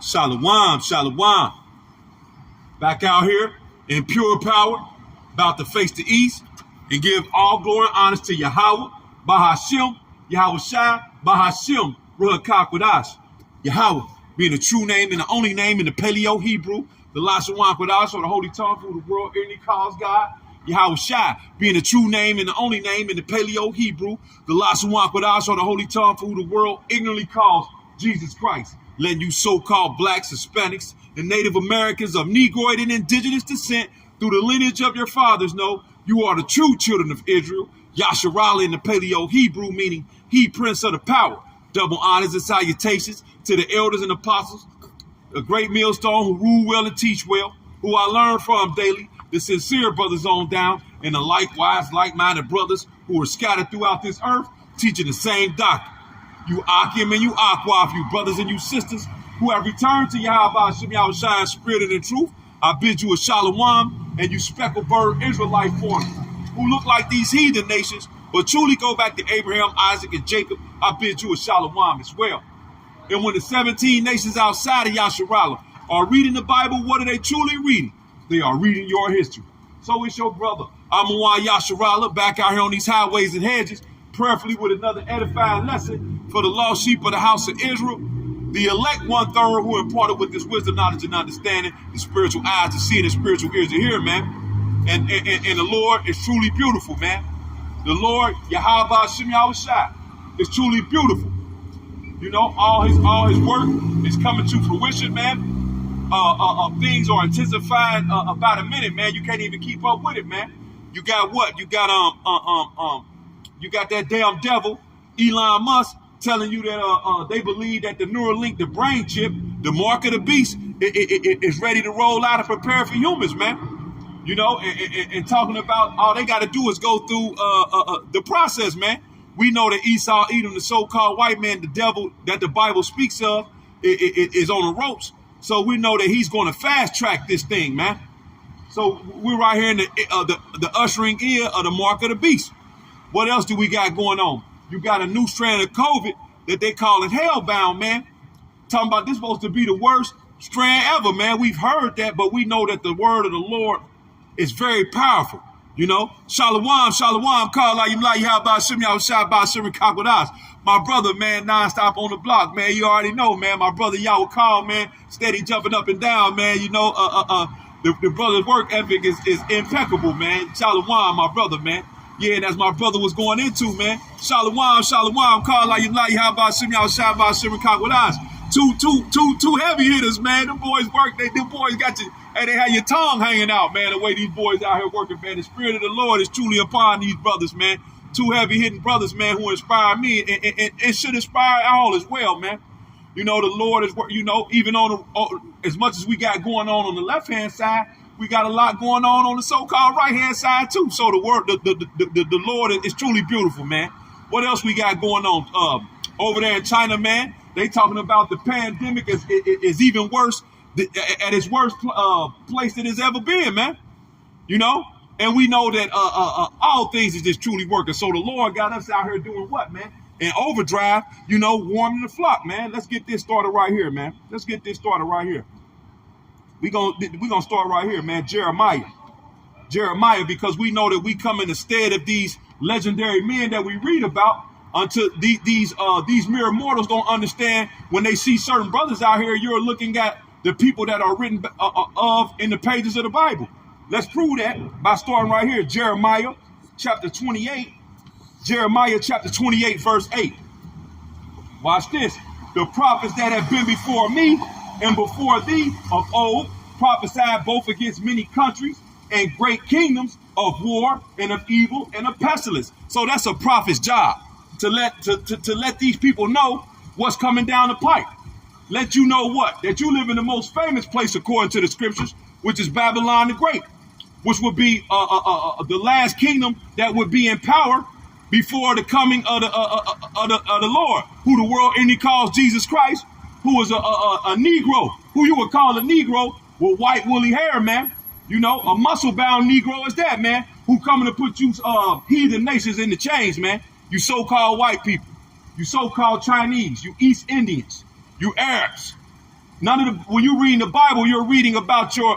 Shalom, shalom. Back out here in pure power, about to face the east and give all glory and honor to Yahweh, Bahashim, Yahweh Shai, Bahashim, Ruach Kodash. Yahweh being the true name and the only name in the Paleo Hebrew, the Lashawan Kodash, or the holy tongue for the world ignorantly calls God. Yahweh Shai being the true name and the only name in the Paleo Hebrew, the Lashawan Kodash, or the holy tongue for who the world ignorantly calls Jesus Christ. Letting you so-called blacks, Hispanics, and Native Americans of Negroid and indigenous descent through the lineage of your fathers know you are the true children of Israel. Yasharala in the Paleo Hebrew, meaning he prince of the power. Double honors and salutations to the elders and apostles, a great millstone who rule well and teach well, who I learn from daily, the sincere brothers on down, and the likewise like-minded brothers who are scattered throughout this earth, teaching the same doctrine. You Akim and you Aquaf, you brothers and you sisters who have returned to Yahweh Shem Yahweh Shai in spirit and in truth, I bid you a shalom, and you speckled bird Israelite foreigners who look like these heathen nations, but truly go back to Abraham, Isaac, and Jacob, I bid you a shalom as well. And when the 17 nations outside of Yasharala are reading the Bible, what are they truly reading? They are reading your history. So it's your brother, Amawan Yasharala, back out here on these highways and hedges, prayerfully with another edifying lesson for the lost sheep of the house of Israel, the elect 1/3 who imparted with this wisdom, knowledge, and understanding, the spiritual eyes to see and the spiritual ears to hear, man. And the Lord is truly beautiful, man. The Lord, Yahweh Shem Yahweh Shai, is truly beautiful. You know, all his work is coming to fruition, man. Things are intensifying about a minute, man. You can't even keep up with it, man. You got what? You got you got that damn devil, Elon Musk, telling you that they believe that the Neuralink, the brain chip, the mark of the beast, is ready to roll out and prepare for humans, man. You know, and talking about all they got to do is go through the process, man. We know that Esau, Edom, the so-called white man, the devil that the Bible speaks of, is on the ropes. So we know that he's going to fast track this thing, man. So we're right here in the ushering in of the mark of the beast. What else do we got going on? You got a new strand of COVID that they call it hellbound, man. Talking about this supposed to be the worst strand ever, man. We've heard that, but we know that the word of the Lord is very powerful. You know, shalom, shalom, call out Yimla Yahweh Shem Yahweh Shai Ba'Shem Kakodas. My brother, man, nonstop on the block, man. You already know, man. My brother Yahweh Call, man, steady jumping up and down, man. You know, the brother's work ethic is impeccable, man. Shalom, my brother, man. Yeah, that's my brother was going into, man. Shalom, shalom, call out Yimla Yahweh Shem Yahweh Shai Ba'Shem Kakodas. Two heavy hitters, man. Them boys work. Them boys got you. And they had your tongue hanging out, man, the way these boys out here working, man. The spirit of the Lord is truly upon these brothers, man. Two heavy-hitting brothers, man, who inspire me and it should inspire all as well, man. You know, the Lord is, you know, even as much as we got going on the left-hand side, we got a lot going on the so-called right-hand side, too. So the Lord is truly beautiful, man. What else we got going on? Over there in China, man, they talking about the pandemic is even worse. At its worst place it has ever been, man. You know? And we know that all things is just truly working. So the Lord got us out here doing what, man? In overdrive, you know, warming the flock, man. Let's get this started right here, man. Let's get this started right here. We're gonna start right here, man. Jeremiah, because we know that we come in the stead of these legendary men that we read about until these mere mortals don't understand when they see certain brothers out here. You're looking at the people that are written of in the pages of the Bible. Let's prove that by starting right here. Jeremiah chapter 28. Jeremiah chapter 28, verse 8. Watch this. The prophets that have been before me and before thee of old prophesied both against many countries and great kingdoms of war and of evil and of pestilence. So that's a prophet's job, to let these people know what's coming down the pipe. Let you know what? That you live in the most famous place according to the scriptures, which is Babylon the Great, which would be the last kingdom that would be in power before the coming of the Lord, who the world only calls Jesus Christ, who is a Negro, who you would call a Negro with white woolly hair, man. You know, a muscle-bound Negro is that, man, who coming to put you heathen nations in the chains, man. You so-called white people. you so-called Chinese, you East Indians, you Arabs. When you read the Bible, you're reading about your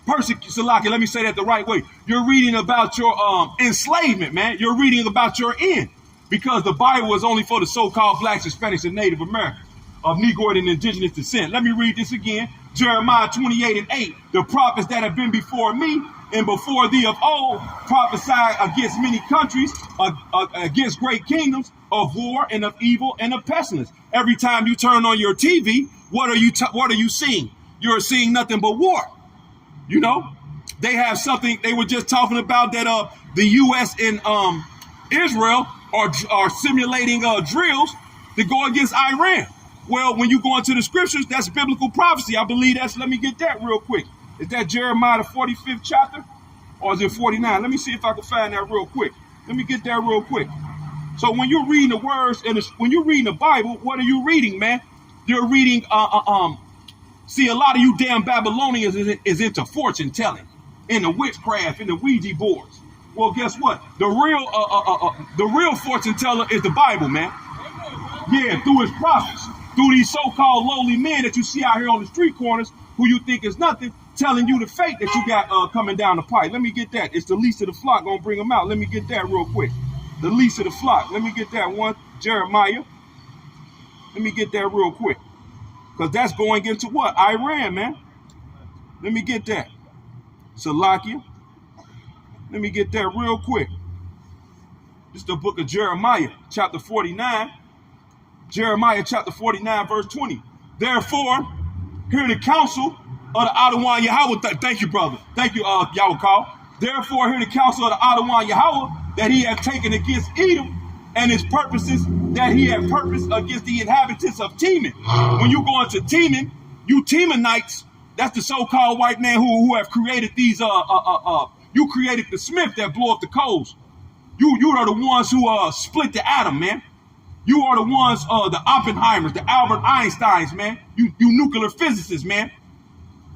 persecution. Let me say that the right way. You're reading about your enslavement, man. You're reading about your end, because the Bible is only for the so-called blacks, Hispanics, and Native Americans of Negroid and indigenous descent. Let me read this again. Jeremiah 28:8. The prophets that have been before me and before thee of old prophesied against many countries, against great kingdoms of war and of evil and of pestilence. Every time you turn on your TV, what are you seeing? You're seeing nothing but war. You know, they have something. They were just talking about that the U.S. and Israel are simulating drills to go against Iran. Well, when you go into the scriptures, that's biblical prophecy. I believe that's. Let me get that real quick. Is that Jeremiah the 45th chapter, or is it 49? Let me see if I can find that real quick. Let me get that real quick. So when you're reading the words and when you're reading the Bible, what are you reading, man? You're reading. See, a lot of you damn Babylonians is into fortune telling, into witchcraft, into Ouija boards. Well, guess what? The real fortune teller is the Bible, man. Yeah, through his prophets, through these so-called lowly men that you see out here on the street corners, who you think is nothing, telling you the fate that you got coming down the pipe. Let me get that. It's the least of the flock gonna bring them out. Let me get that real quick. The least of the flock. Let me get that one. Jeremiah. Let me get that real quick. Because that's going into what? Iran, man. Let me get that. Salakia. Let me get that real quick. This is the book of Jeremiah, chapter 49. Jeremiah chapter 49, verse 20. Therefore, hear the counsel of the Adawan Yahweh. Thank you, brother. Thank you, Yahweh call. Therefore, hear the counsel of the Adawan Yahweh that he hath taken against Edom, and his purposes that he had purposed against the inhabitants of Teman. When you go into Teman, you Temanites, that's the so-called white man who have created these, you created the Smith that blew up the coals. You are the ones who split the atom, man. You are the ones, the Oppenheimers, the Albert Einsteins, man. You nuclear physicists, man.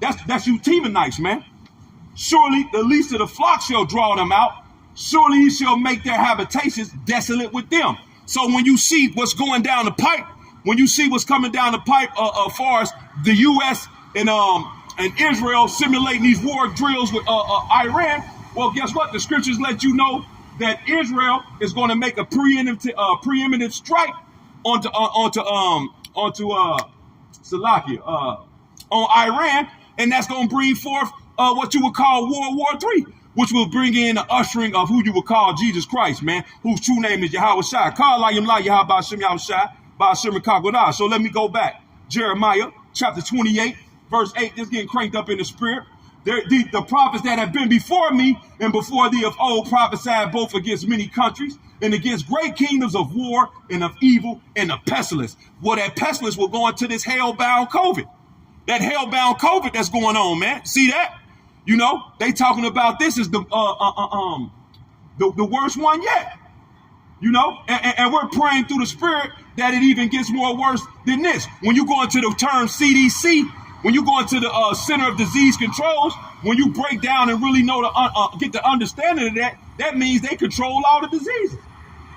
That's you Temanites, man. Surely the least of the flock shall draw them out. Surely he shall make their habitations desolate with them. So when you see what's going down the pipe, when you see what's coming down the pipe, as far as the U.S. and Israel simulating these war drills with Iran, well, guess what? The scriptures let you know that Israel is going to make a preeminent strike onto Salakia, on Iran, and that's going to bring forth what you would call World War III, which will bring in the ushering of who you would call Jesus Christ, man, whose true name is Yahweh Shai. So let me go back. Jeremiah chapter 28, verse 8, just getting cranked up in the spirit. The prophets that have been before me and before thee of old prophesied both against many countries and against great kingdoms of war and of evil and of pestilence. Well, that pestilence will go into this hell-bound COVID. That hell-bound COVID that's going on, man. See that? You know, they talking about this is the worst one yet. You know, and we're praying through the spirit that it even gets more worse than this. When you go into the term CDC, when you go into the Center of Disease Controls, when you break down and really know get the understanding of that, that means they control all the diseases.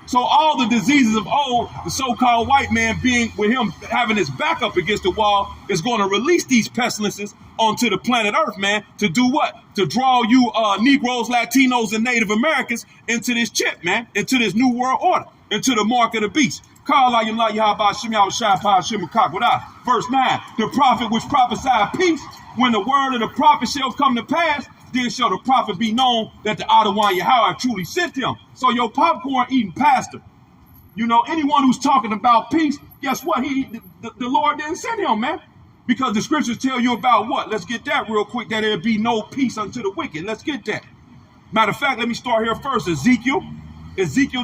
So all the diseases of old, the so-called white man being with him having his back up against the wall, is going to release these pestilences onto the planet Earth, man, to do what? To draw you Negroes, Latinos, and Native Americans into this chip, man, into this new world order, into the mark of the beast. Verse 9, the prophet which prophesied peace, when the word of the prophet shall come to pass, then shall the prophet be known that the Adawan Yahweh truly sent him. So your popcorn eating pastor, you know, anyone who's talking about peace, guess what? The Lord didn't send him, man. Because the scriptures tell you about what? Let's get that real quick, that there be no peace unto the wicked. Let's get that. Matter of fact, let me start here first. Ezekiel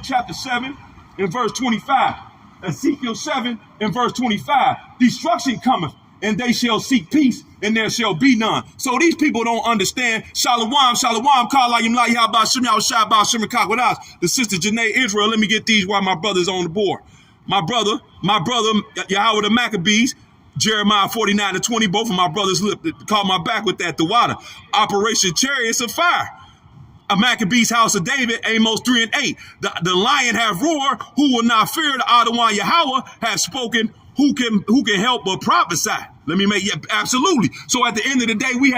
chapter 7 and verse 25. Ezekiel 7 and verse 25. Destruction cometh, and they shall seek peace, and there shall be none. So these people don't understand. Shalom, the sister Janae Israel. Let me get these while my brother's on the board. My brother, Yahweh the Maccabees, Jeremiah 49 and 20. Both of my brothers caught my back with that. The water. Operation Chariots of Fire. Maccabees house of David, Amos 3 and 8. The lion have roared, who will not fear? The Adonai Yahweh have spoken, who can help but prophesy? Let me make it absolutely. So at the end of the day, we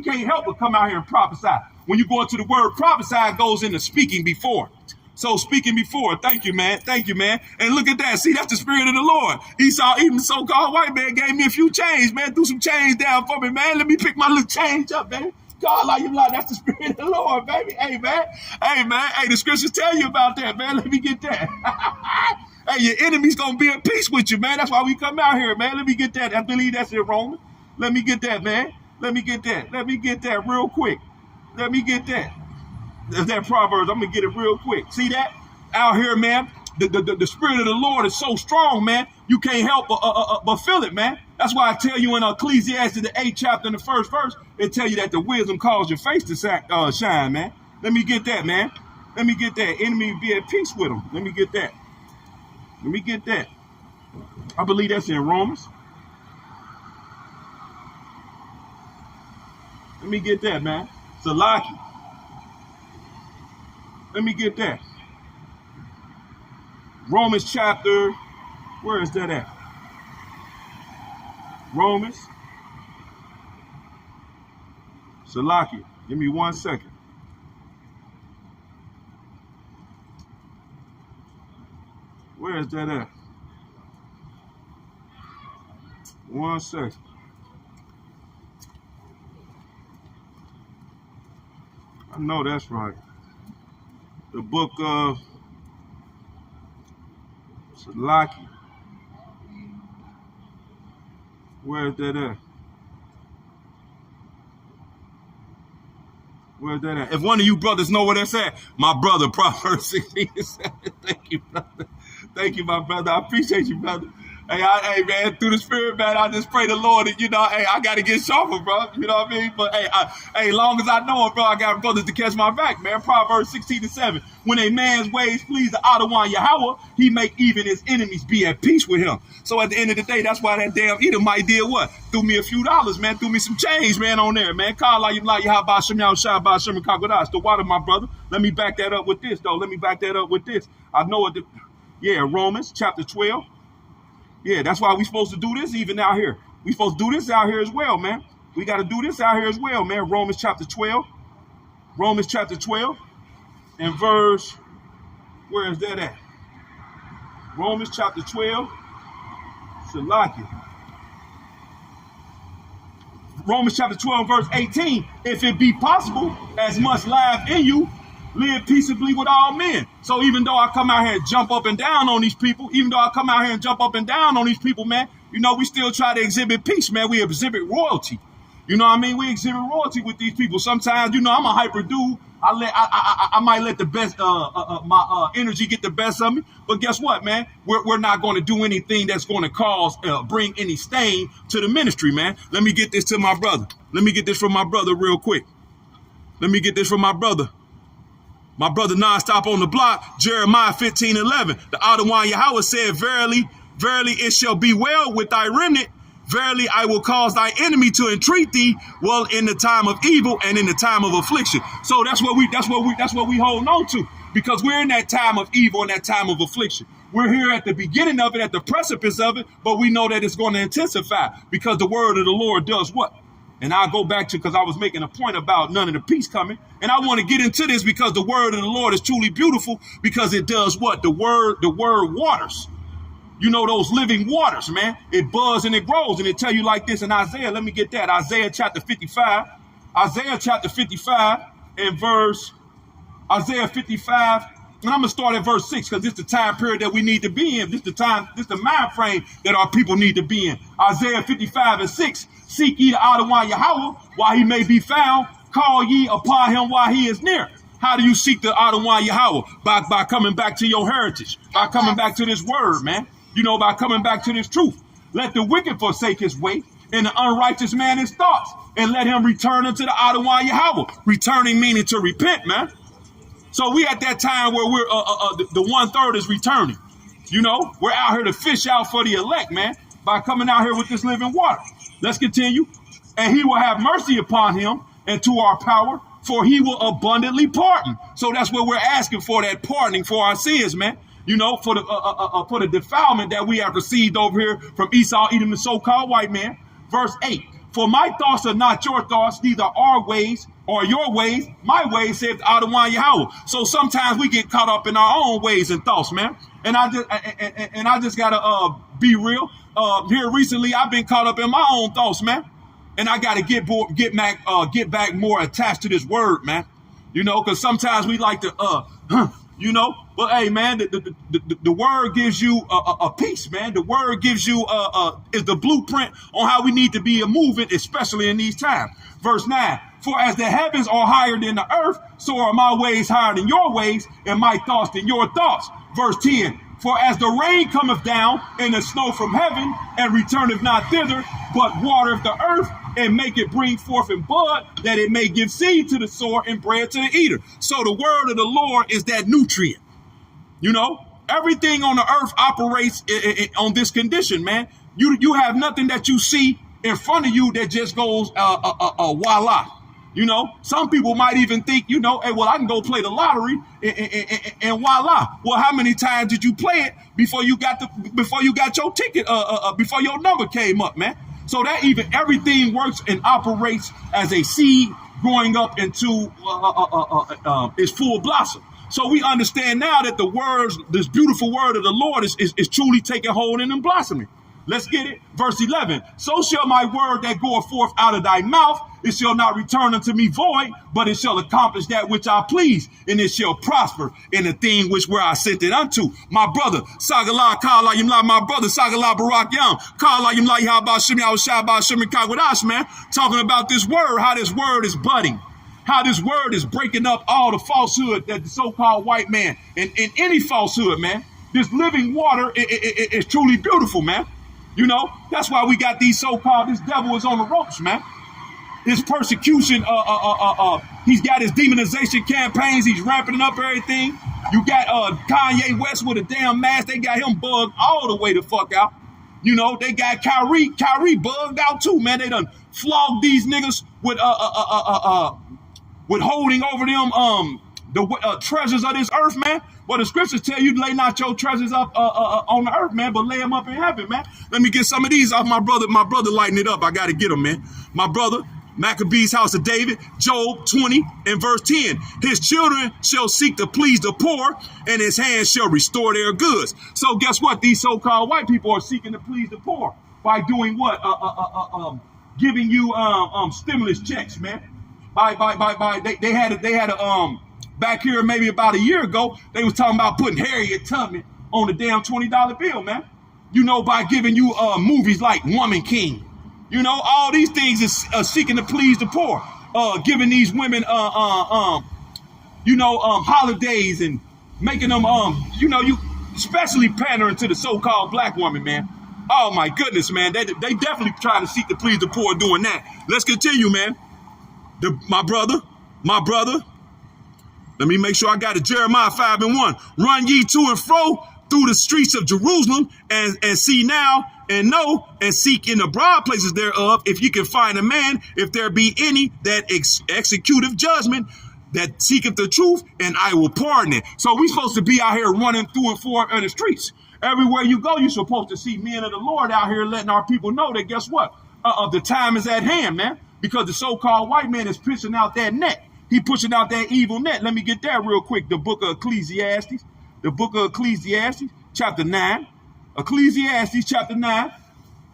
can't help but come out here and prophesy. When you go into the word prophesy, it goes into speaking before. So speaking before, thank you, man. Thank you, man. And look at that. See, that's the spirit of the Lord. Esau, even the so-called white man, gave me a few change, man. Threw some change down for me, man. Let me pick my little change up, baby. God, like you like, that's the spirit of the Lord, baby. Hey, man. Hey, man. Hey, the scriptures tell you about that, man. Let me get that. Hey, your enemy's going to be at peace with you, man. That's why we come out here, man. Let me get that. I believe that's in Romans. Let me get that, man. Let me get that. Let me get that real quick. Let me get that. There's that Proverbs. I'm going to get it real quick. See that? Out here, man. The spirit of the Lord is so strong, man. You can't help but feel it, man. That's why I tell you in Ecclesiastes, the 8th chapter, in the 1st verse, it tell you that the wisdom calls your face to shine, man. Let me get that, man. Let me get that. Enemy be at peace with them. Let me get that. Let me get that. I believe that's in Romans. Let me get that, man. Salaki. Let me get that. Romans chapter, where is that at? Romans. Salaki. Give me 1 second. Where is that at? 1 second. I know that's right. The book of Salaki. Where is that at? Where's that at? If one of you brothers know where that's at, my brother, Proverbs 16. Thank you, brother. Thank you, my brother. I appreciate you, brother. Hey, man, through the spirit, man, I just pray the Lord that, hey, I got to get sharper, bro. You know what I mean? But, hey, long as I know it, bro, I got brothers to catch my back, man. Proverbs 16:7. When a man's ways please the Adonai Yahweh, he make even his enemies be at peace with him. So at the end of the day, that's why that damn Edomite did what? Threw me a few dollars, man. Threw me some change, man, on there, man. Call like you like Yahweh Shem Yahweh Shai Ba Shem Kagodas. The water, my brother. Let me back that up with this, though. Let me back that up with this. I know it. Yeah, Romans chapter 12. Yeah, that's why we supposed to do this even out here. We supposed to do this out here as well, man. We got to do this out here as well, man. Romans chapter 12. Romans chapter 12 and verse, where is that at? Romans chapter 12. Salaki. Romans chapter 12, verse 18. If it be possible, as much life in you, live peaceably with all men. So even though I come out here and jump up and down on these people, man, we still try to exhibit peace, man. We exhibit royalty. You know what I mean? We exhibit royalty with these people. Sometimes, I'm a hyper dude. I might let the best, my energy get the best of me. But guess what, man? We're not going to do anything that's going to cause, bring any stain to the ministry, man. Let me get this to my brother. Let me get this from my brother real quick. Let me get this from my brother. My brother nonstop on the block, Jeremiah 15:11. The Adonai Yahweh said, verily, verily, it shall be well with thy remnant. Verily, I will cause thy enemy to entreat thee well in the time of evil and in the time of affliction. So that's what we hold on to, because we're in that time of evil and that time of affliction. We're here at the beginning of it, at the precipice of it, but we know that it's going to intensify because the word of the Lord does what? And I'll go back to, because I was making a point about none of the peace coming. And I want to get into this because the word of the Lord is truly beautiful, because it does what? The word waters. Those living waters, man. It buds and it grows. And it tell you like this in Isaiah. Let me get that. Isaiah chapter 55. Isaiah chapter 55 and verse, Isaiah 55. And I'm going to start at verse 6, because this is the time period that we need to be in. This is the mind frame that our people need to be in. Isaiah 55 and 6. Seek ye the Adonai Yahweh while he may be found. Call ye upon him while he is near. How do you seek the Adonai Yahweh? By coming back to your heritage. By coming back to this word, man. By coming back to this truth. Let the wicked forsake his way, and the unrighteous man his thoughts, and let him return unto the Adonai Yahweh. Returning meaning to repent, man. So we at that time where we're the 1/3 is returning. We're out here to fish out for the elect, man, by coming out here with this living water. Let's continue. And he will have mercy upon him, and to our power for he will abundantly pardon. So that's what we're asking for, that pardoning for our sins, man. You know, for the defilement that we have received over here from Esau, Edom, the so-called white man. Verse 8, for my thoughts are not your thoughts, neither our ways or your ways, my ways, saith Adonai Yahweh. So sometimes we get caught up in our own ways and thoughts, man. And I just gotta be real. Here recently, I've been caught up in my own thoughts, man. And I gotta get back more attached to this word, man. You know, because sometimes we like to you know, but hey, man, the word gives you a peace, man. The word gives you is the blueprint on how we need to be moving, especially in these times. Verse 9, for as the heavens are higher than the earth, so are my ways higher than your ways, and my thoughts than your thoughts. Verse 10, for as the rain cometh down and the snow from heaven, and returneth not thither, but watereth the earth, and make it bring forth in bud, that it may give seed to the sower and bread to the eater. So the word of the Lord is that nutrient. You know, everything on the earth operates on this condition, man. You have nothing that you see in front of you that just goes voila. You know, some people might even think, you know, hey, well, I can go play the lottery and voila. Well, how many times did you play it before you got your ticket, before your number came up, man? So that even everything works and operates as a seed growing up into its full blossom. So we understand now that the words, this beautiful word of the Lord is truly taking hold and blossoming. Let's get it. Verse 11. So shall my word that goeth forth out of thy mouth, it shall not return unto me void, but it shall accomplish that which I please, and it shall prosper in the thing which where I sent it unto. My brother, Sagala Kala Yimla, my brother, Sagala Barak Yam, Kala Yimla Yaba Shimi, I was shy by Shimi Kagwadash, man, talking about this word, how this word is budding, how this word is breaking up all the falsehood that the so-called white man and any falsehood, man. This living water is truly beautiful, man. You know, that's why we got these so-called, this devil is on the ropes, man. His persecution, he's got his demonization campaigns, he's ramping up everything. You got Kanye West with a damn mask, they got him bugged all the way the fuck out. You know, they got Kyrie bugged out too, man. They done flogged these niggas with holding over them the treasures of this earth, man. Well, the scriptures tell you to lay not your treasures up on the earth, man, but lay them up in heaven, man. Let me get some of these off my brother. My brother lighting it up. I got to get them, man. My brother, Maccabees house of David, Job 20 and verse 10. His children shall seek to please the poor, and his hands shall restore their goods. So guess what? These so-called white people are seeking to please the poor by doing what? Giving you stimulus checks, man. They had a back here maybe about a year ago, they was talking about putting Harriet Tubman on the damn $20 bill, man. You know, by giving you movies like Woman King. You know, all these things is seeking to please the poor. Giving these women, holidays and making them, you especially pandering to the so-called black woman, man. Oh, my goodness, man. They definitely try to seek to please the poor doing that. Let's continue, man. My brother. Let me make sure I got it. Jeremiah 5 and 1. Run ye to and fro through the streets of Jerusalem and see now and know and seek in the broad places thereof, if you can find a man, if there be any that executeth judgment, that seeketh the truth, and I will pardon it. So we supposed to be out here running through and for in the streets. Everywhere you go, you're supposed to see men of the Lord out here letting our people know that guess what? The time is at hand, man, because the so-called white man is pushing out that net. He pushing out that evil net. Let me get that real quick. The book of Ecclesiastes. The book of Ecclesiastes, chapter 9. Ecclesiastes, chapter 9,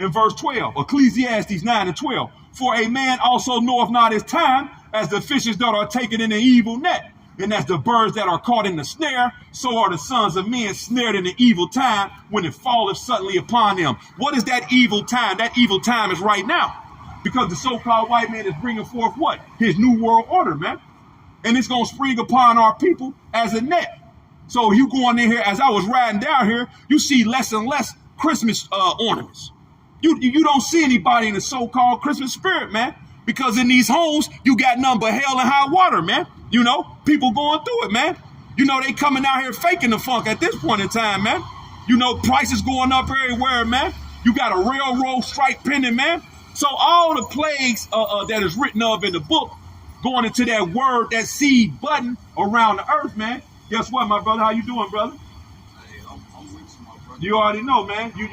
and verse 12. Ecclesiastes 9 and 12. For a man also knoweth not his time, as the fishes that are taken in the evil net. And as the birds that are caught in the snare, so are the sons of men snared in the evil time when it falleth suddenly upon them. What is that evil time? That evil time is right now. Because the so-called white man is bringing forth what? His new world order, man. And it's going to spring upon our people as a net. So you going in here, as I was riding down here, you see less and less Christmas ornaments. You don't see anybody in the so-called Christmas spirit, man. Because in these homes, you got nothing but hell and high water, man. You know, people going through it, man. You know, they coming out here faking the funk at this point in time, man. You know, prices going up everywhere, man. You got a railroad strike pending, man. So all the plagues that is written of in the book going into that word, that seed button around the earth, man. Guess what, my brother? How you doing, brother? Hey, I'm with you, my brother. You already know, man. You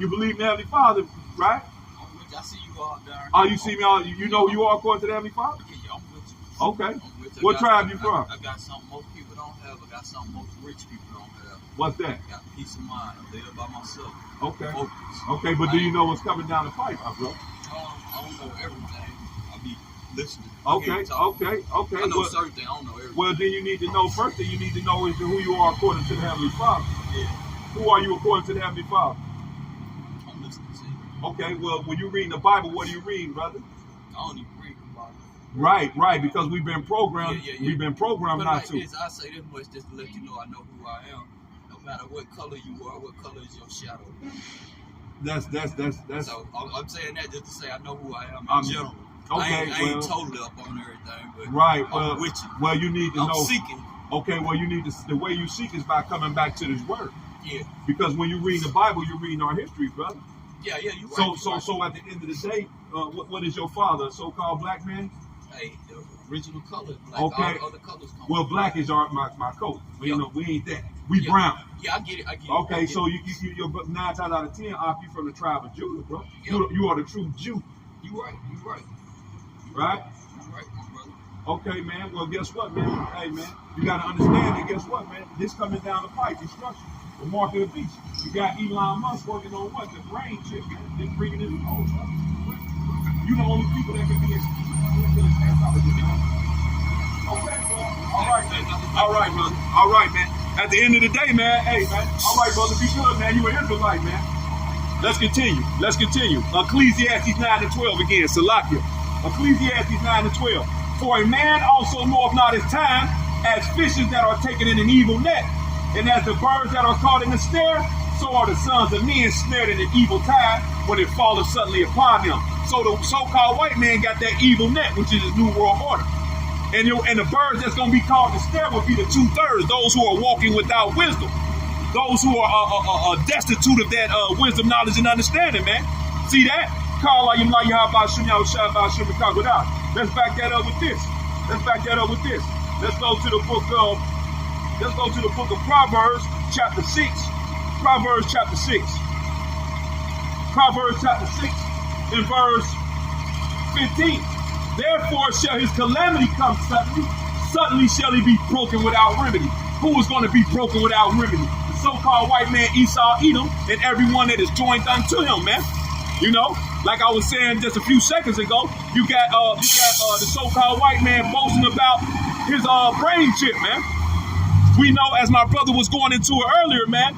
believe in the Heavenly Father, right? I'm with you. I see you all down. Oh, you see me all, you know who you are according to the Heavenly Father? Yeah, I'm with you. Okay. I'm with you. What tribe you from? I got something most people don't have. I got something most rich people don't have. What's that? I got peace of mind. I live by myself. Okay. Focus. Okay, but do you know what's coming down the pipe, my bro? I don't know everything. I be listening. Okay. I know Well, certain things. I don't know everything. well, then you need to know, first thing you need to know is who you are according to the Heavenly Father. Yeah, Who are you according to the Heavenly Father? I'm listening to you. Okay, well, when you reading the Bible, what do you read, brother? I don't even read about it. Right, because we've been programmed. Yeah. We've been programmed But not like to. this, I say this much just to let you know I know who I am. No matter what color you are, what color is your shadow. That's. So I'm saying that just to say I know who I am I'm- in general. Okay, I ain't totally up on everything, but Right. I'm Well, with you. well, you need to I'm know. seeking. Okay, well, you need to. The way you seek is by coming back to this word. Yeah, Because when you read the Bible, you're reading our history, brother. you right. So you right. so at the end of the day, what is your father, a so-called black man? Hey, the original color, like Okay. all the other colors come. Well, black is my coat. Yeah. We ain't that. We Yeah. brown. Yeah, I get it. Okay, so you're 9 times out of 10, you from the tribe of Judah, bro. Yeah. You are the true Jew, You right. right? You right, my brother. Okay, man. Well, guess what, man? Hey, man, you got to understand that. Guess what, man? This coming down the pipe, destruction, the mark of the beast. You got Elon Musk working on what? The brain chip, man. They're bringing it home, bro. You the only people that can be Okay, well, all right, brother. All right, man. At the end of the day, man, hey, man. All right, brother, be good, man. You an Israelite, man. Let's continue. Ecclesiastes 9 and 12 again. Salakia. Ecclesiastes 9 and 12. For a man also knoweth not his time, as fishes that are taken in an evil net, and as the birds that are caught in a snare, so are the sons of men snared in an evil time when it falleth suddenly upon them. So the so-called white man got that evil net, which is his new world order. And the birds that's going to be called the snare will be the 2/3, those who are walking without wisdom, those who are destitute of that wisdom, knowledge, and understanding, man. See that? Let's back that up with this. Let's go to the book of Proverbs, chapter 6. Proverbs chapter 6, in verse 15. Therefore shall his calamity come suddenly shall he be broken without remedy. Who is going to be broken without remedy? The so-called white man Esau, Edom, and everyone that is joined unto him, man. You know, like I was saying just a few seconds ago, you got the so-called white man boasting about his brain chip, man. We know, as my brother was going into it earlier, man.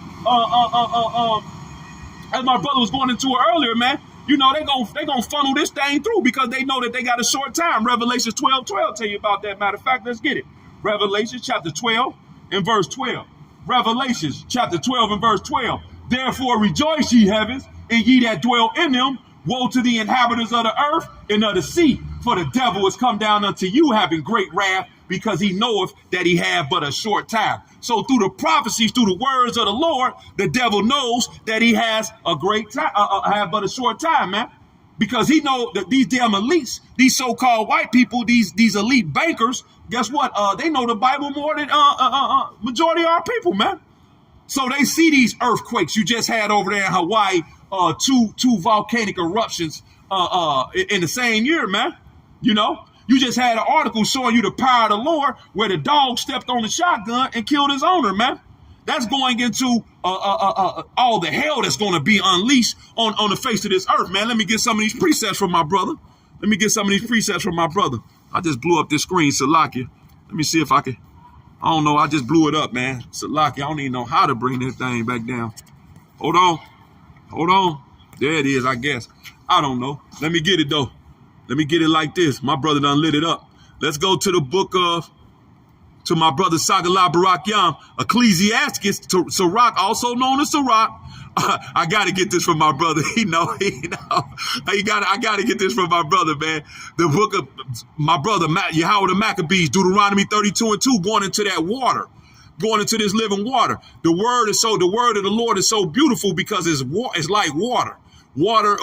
You know, they gonna funnel this thing through because they know that they got a short time. Revelation 12:12 tell you about that. Matter of fact, let's get it. Revelation chapter 12 and verse 12. Revelations chapter 12 and verse 12. Therefore rejoice, ye heavens, and ye that dwell in them. Woe to the inhabitants of the earth and of the sea, for the devil is come down unto you, having great wrath, because he knoweth that he have but a short time. So through the prophecies, through the words of the Lord, the devil knows that he has a great time, have but a short time, man. Because he know that these damn elites, these so-called white people, these elite bankers, guess what? They know the Bible more than majority of our people, man. So they see these earthquakes you just had over there in Hawaii, two volcanic eruptions in the same year, man. You know, you just had an article showing you the power of the Lord where the dog stepped on the shotgun and killed his owner, man. That's going into all the hell that's going to be unleashed on the face of this earth, man. Let me get some of these precepts from my brother. I just blew up this screen, Salakia. Let me see if I can. I don't know. I just blew it up, man. Salakia, I don't even know how to bring this thing back down. Hold on. There it is, I guess. I don't know. Let me get it, though. Let me get it like this. My brother done lit it up. Let's go to the book of, to my brother Sagala Barak Yam, Ecclesiastes, Sirach, also known as Sirach. I got to get this from my brother. I got to get this from my brother, man. The book of my brother, Yahweh the Maccabees, Deuteronomy 32 and 2, going into that water, going into this living water. The word of the Lord is so beautiful because it's like water. Water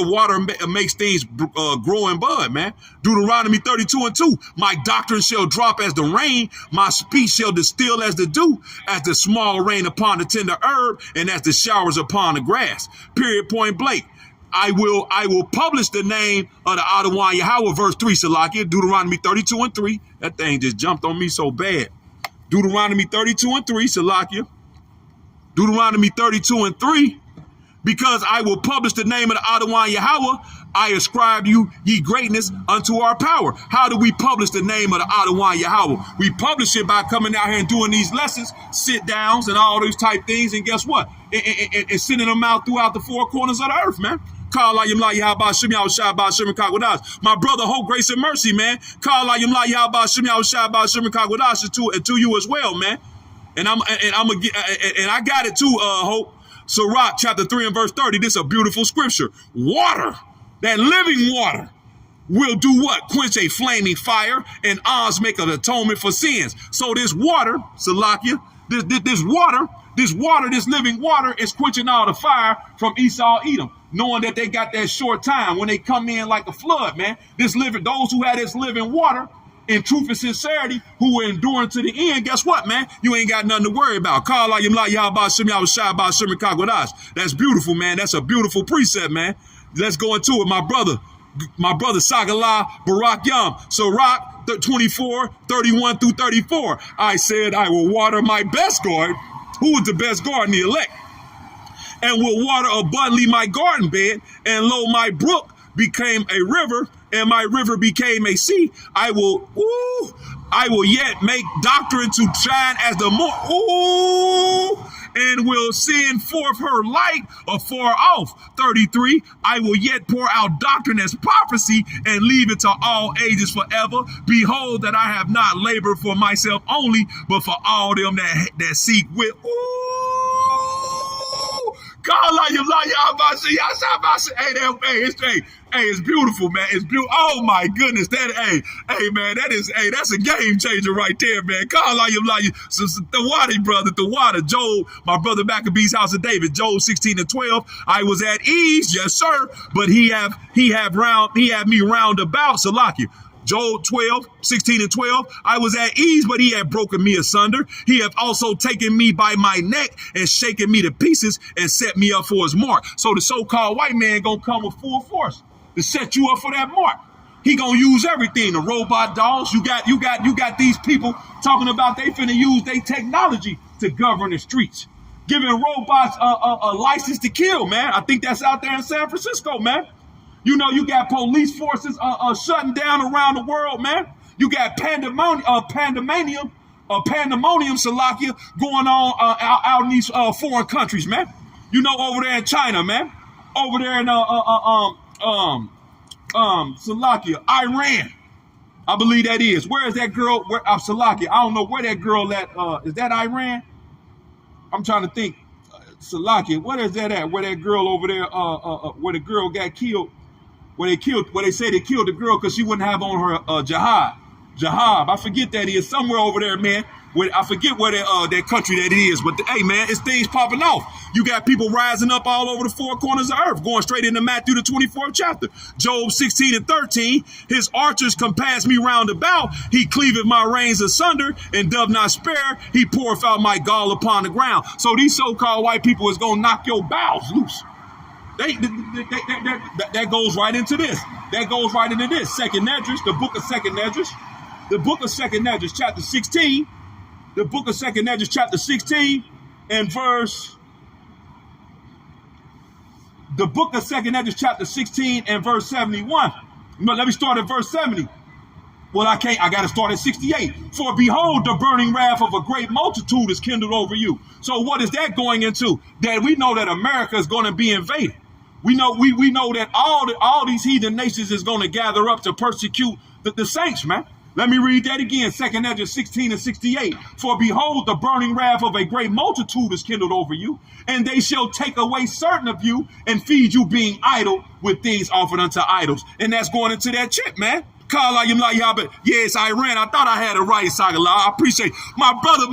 makes things grow and bud, man. Deuteronomy 32:2. My doctrine shall drop as the rain. My speech shall distill as the dew, as the small rain upon the tender herb, and as the showers upon the grass. Period, point blank. I will publish the name of the Adonai Yahweh, verse 3, Salakia, Deuteronomy 32:3. That thing just jumped on me so bad. Deuteronomy 32:3, Salakia. Deuteronomy 32:3. Because I will publish the name of the Adonai Yahweh, I ascribe you ye greatness unto our power. How do we publish the name of the Adonai Yahweh? We publish it by coming out here and doing these lessons, sit downs and all those type things. And guess what? And sending them out throughout the four corners of the earth, man. My brother, hope, grace, and mercy, man. To you as well, man. And I got it too, Hope. Sirach chapter 3 and verse 30. This is a beautiful scripture. Water, that living water, will do what? Quench a flaming fire, and Oz make an atonement for sins. So this water, Salakia, this living water is quenching all the fire from Esau, Edom, knowing that they got that short time when they come in like a flood, man. Those who had this living water in truth and sincerity, who were enduring to the end, guess what, man? You ain't got nothing to worry about. That's beautiful, man. That's a beautiful precept, man. Let's go into it, my brother Sagalah Barak Yam. Sirach 24:31-34. I said, I will water my best garden. Who is the best garden? The elect. And will water abundantly my garden bed, and lo, my brook became a river, and my river became a sea. I will yet make doctrine to shine as the moon, and will send forth her light afar off. 33, I will yet pour out doctrine as prophecy, and leave it to all ages forever. Behold, that I have not labored for myself only, but for all them that seek with. It's beautiful, man. It's beautiful. Oh my goodness, that's a game changer right there, man. The water, brother, the water. Job, my brother Maccabee's house of David, Job 16:12. I was at ease, yes sir, but he have me round about, Salakia. Job 16:12. I was at ease, but he had broken me asunder. He hath also taken me by my neck and shaken me to pieces and set me up for his mark. So the so-called white man gonna come with full force to set you up for that mark. He gonna use everything. The robot dogs. You got these people talking about they finna use their technology to govern the streets, giving robots a license to kill, man. I think that's out there in San Francisco, man. You know, you got police forces shutting down around the world, man. You got pandemonium, Salakia, going on out in these foreign countries, man. You know, over there in China, man. Over there in Salakia, Iran. I believe that is. Where is that girl? Salakia. I don't know where that girl at. Is that Iran? I'm trying to think. Salakia, where is that at? Where that girl over there? Where the girl got killed? Where they say they killed the girl because she wouldn't have on her jihad. I forget that is somewhere over there, man. I forget where that country that it is, but hey, man, it's things popping off. You got people rising up all over the four corners of earth, going straight into Matthew the 24th chapter. Job 16:13. His archers compass me round about. He cleaveth my reins asunder and doth not spare. He poureth out my gall upon the ground. So these so-called white people is gonna knock your bowels loose. That goes right into this. That goes right into this. Second Esdras, the book of Second Esdras. The book of Second Esdras, chapter 16. The book of Second Esdras, chapter 16, and verse. The book of Second Esdras, chapter 16, and verse 71. But let me start at verse 70. Well, I can't. I got to start at 68. For behold, the burning wrath of a great multitude is kindled over you. So what is that going into? That we know that America is going to be invaded. We know that all these heathen nations is going to gather up to persecute the saints, man. Let me read that again. Second Esdras 16 and 68. For behold, the burning wrath of a great multitude is kindled over you, and they shall take away certain of you and feed you being idle with things offered unto idols. And that's going into that chip, man. Call out Yah, but yeah, it's Iran. I thought I had it right, Sagala. I appreciate my brother,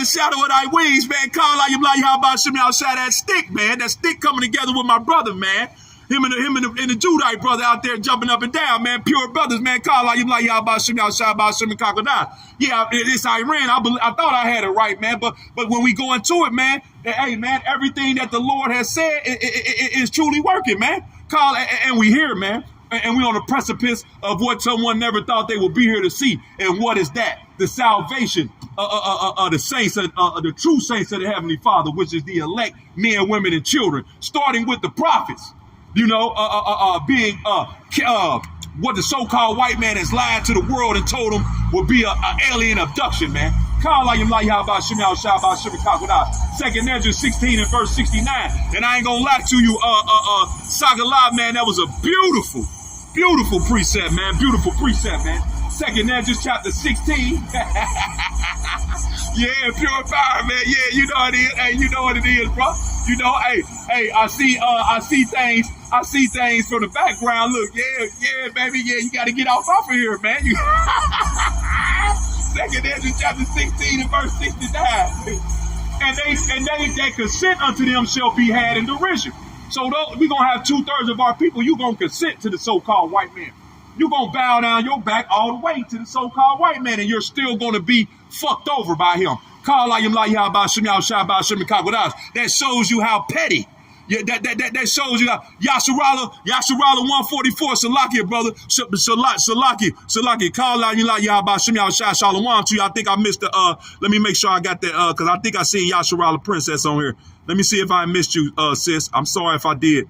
Shadow of Thy Wings, man. Call out Yah, about Shimmy outside that stick, man. That stick coming together with my brother, man. Him and the Judite brother out there jumping up and down, man. Pure brothers, man. Call out Yah, about Shimmy outside about Shimmy Crocodile. Yeah, it's Iran. I thought I had it right, man. But when we go into it, man, hey, man, everything that the Lord has said is truly working, man. Call and we here, man. And we're on the precipice of what someone never thought they would be here to see. And what is that? The salvation of the saints, the true saints of the Heavenly Father, which is the elect men, women, and children, starting with the prophets, you know, being what the so-called white man has lied to the world and told them would be an alien abduction, man. Call like him like how about Shimmy out about Shimmy Kakwada. 2nd Ezra 16 and verse 69. And I ain't gonna lie to you, Sagala, man, that was a beautiful precept, man. Beautiful precept, man. 2nd Ezra chapter 16. Yeah, pure fire, man. Yeah, you know what it is. Hey, you know what it is, bro. You know, hey, I see things from the background. Look, yeah, baby, yeah, you got to get off of here, man. 2nd Ezra chapter 16 and verse 69. And they consent unto them shall be had in derision. So we're going to have 2/3 of our people, you're going to consent to the so-called white man. You're going to bow down your back all the way to the so-called white man, and you're still going to be fucked over by him. That shows you how petty. Yeah, that shows you how Yasharala 144, Salakia, brother. Salakia. Call out Shalom to you. I think I missed the let me make sure I got that because I think I seen Yasharala Princess on here. Let me see if I missed you, sis. I'm sorry if I did.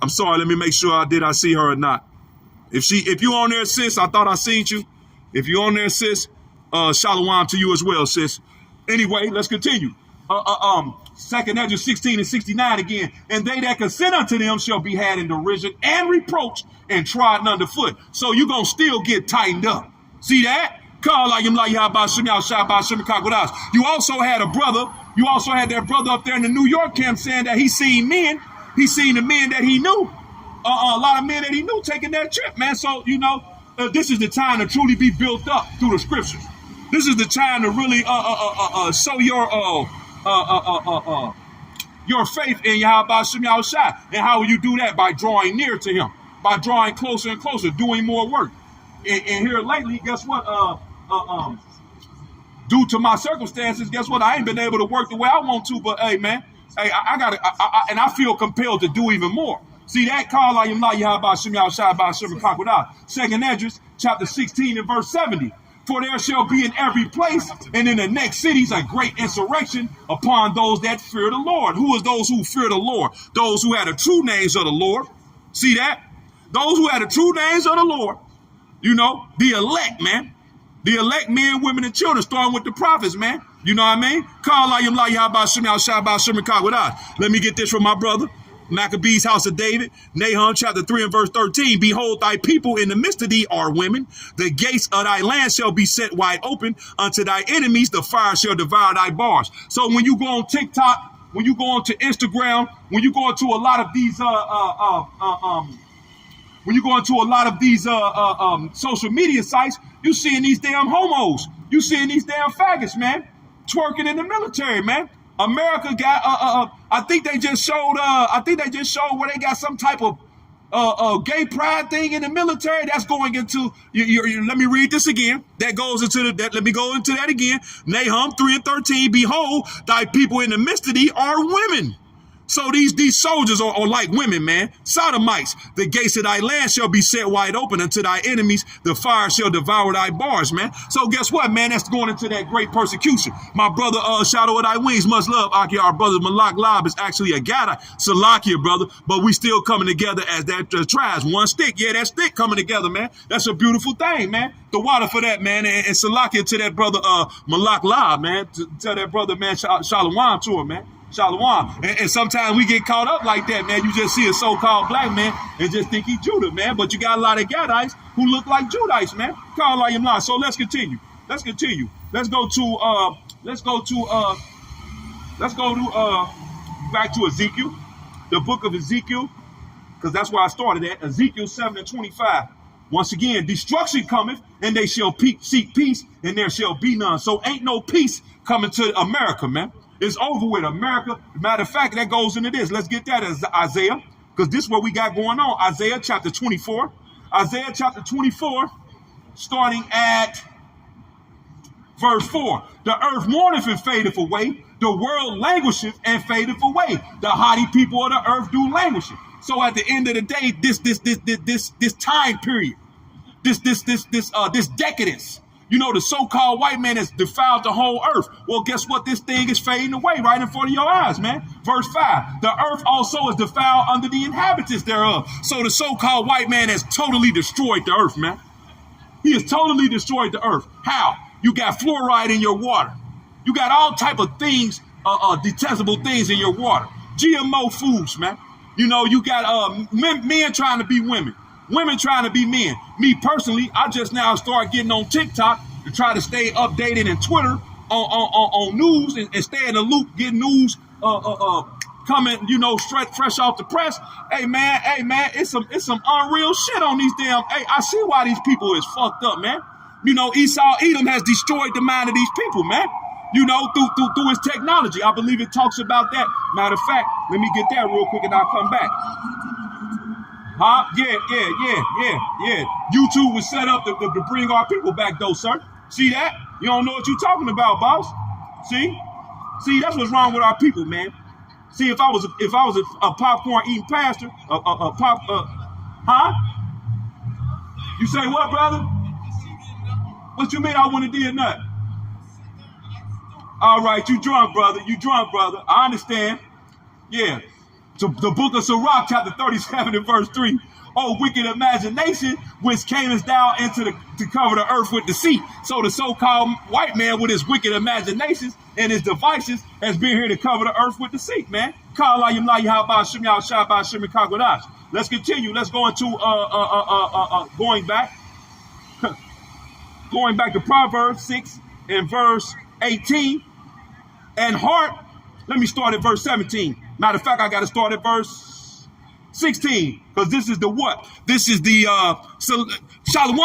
I'm sorry. Let me make sure I see her or not. If you on there, sis, I thought I seen you. If you on there, sis, shalom to you as well, sis. Anyway, let's continue. 2nd Ezra 16 and 69 again. And they that consent unto them shall be had in derision and reproach and trodden underfoot. So you're going to still get tightened up. See that? You also had a brother. You also had that brother up there in the New York camp saying that he seen men. He seen the men that he knew. A lot of men that he knew taking that trip, man. So, you know, this is the time to truly be built up through the scriptures. This is the time to really show your faith in Yahweh Shem Yahushua. And how will you do that? By drawing near to him, by drawing closer and closer, doing more work. And here lately, guess what? Due to my circumstances, guess what? I ain't been able to work the way I want to. But hey, man, hey, I got to, and I feel compelled to do even more. See that? Call I am not Yahweh Shem Yahushua by Shem Kakwada. 2nd Ezra chapter 16 and verse 70. For there shall be in every place and in the next cities a great insurrection upon those that fear the Lord. Who is those who fear the Lord? Those who had the true names of the Lord. See that? Those who had the true names of the Lord. You know, the elect, man. The elect men, women, and children, starting with the prophets, man. You know what I mean? Call I am Let me get this from my brother. Maccabees, house of David, Nahum chapter 3 and verse 13. Behold, thy people in the midst of thee are women. The gates of thy land shall be set wide open. Unto thy enemies the fire shall devour thy bars. So when you go on TikTok, when you go on to Instagram, when you go into a lot of these social media sites, you seeing these damn homos. You seeing these damn faggots, man, twerking in the military, man. America got I think they just showed where they got some type of gay pride thing in the military that's going into let me read this again. That goes into let me go into that again. Nahum 3 and 13. Behold, thy people in the midst of thee are women. So these soldiers are like women, man. Sodomites. The gates of thy land shall be set wide open. Unto thy enemies the fire shall devour thy bars, man. So guess what, man? That's going into that great persecution. My brother, Shadow of Thy Wings, much love. Aki, our brother Malak Lab is actually a Gada Salakia, brother. But we still coming together as that tribes. One stick. Yeah, that stick coming together, man. That's a beautiful thing, man. The water for that, man. And Salakia to that brother Malak Lab, man. To tell that brother, man, Shalom to him, man. Shalom. And sometimes we get caught up like that, man. You just see a so-called black man and just think he's Judah, man. But you got a lot of Gadites who look like Judites, man. Call like him not. So let's continue. Let's go back to Ezekiel, the book of Ezekiel, because that's where I started at. Ezekiel 7 and 25. Once again, destruction cometh, and they shall seek peace, and there shall be none. So ain't no peace coming to America, man. It's over with, America. Matter of fact, that goes into this. Let's get that as Isaiah, because this is what we got going on. Isaiah chapter 24. Isaiah chapter 24, starting at verse 4. The earth mourneth and fadeth away. The world languisheth and fadeth away. The haughty people of the earth do languish. So at the end of the day, this time period, this decadence, you know, the so-called white man has defiled the whole earth. Well, guess what? This thing is fading away right in front of your eyes, man. Verse 5, the earth also is defiled under the inhabitants thereof. So the so-called white man has totally destroyed the earth, man. He has totally destroyed the earth. How? You got fluoride in your water. You got all type of things, detestable things in your water. GMO foods, man. You know, you got men trying to be women, women trying to be men. Me personally, I just now start getting on TikTok to try to stay updated, and Twitter on news and stay in the loop, get news coming, you know, fresh off the press. Hey man, it's some unreal shit on these damn. Hey, I see why these people is fucked up, man. You know, Esau Edom has destroyed the mind of these people, man. You know, through his technology. I believe it talks about that. Matter of fact, let me get that real quick and I'll come back. Huh? Yeah. YouTube was set up to bring our people back, though, sir. See that? You don't know what you're talking about, boss. See, that's what's wrong with our people, man. See, if I was a popcorn eating pastor, huh? You say what, brother? What you mean I wouldn't have did nothing? All right, you drunk, brother. I understand. Yeah. So the book of Sirach, chapter 37 and verse 3. Oh, wicked imagination, which camest down to cover the earth with deceit. So the so-called white man with his wicked imaginations and his devices has been here to cover the earth with deceit, man. Let's continue. Let's go into going back to Proverbs 6 and verse 18. And heart, let me start at verse 17. Matter of fact, I got to start at verse 16, because this is the what? This is the Shalom,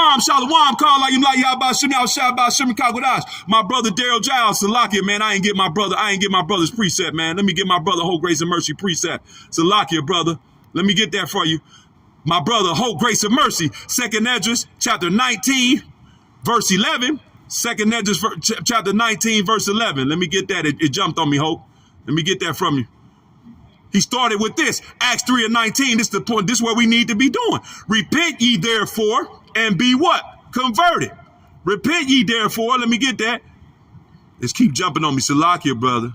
my brother Daryl Giles, Salakia, man. I ain't get my brother's precept, man. Let me get my brother Whole Grace and Mercy precept. Salakia, brother. Let me get that for you. My brother, Whole Grace and Mercy, 2nd Esdras, chapter 19, verse 11. 2nd Esdras, chapter 19, verse 11. Let me get that. It jumped on me, Hope. Let me get that from you. He started with this. Acts 3 and 19. This is the point. This is what we need to be doing. Repent ye therefore and be what? Converted. Repent ye therefore. Let me get that. Let's keep jumping on me. Salakia, brother.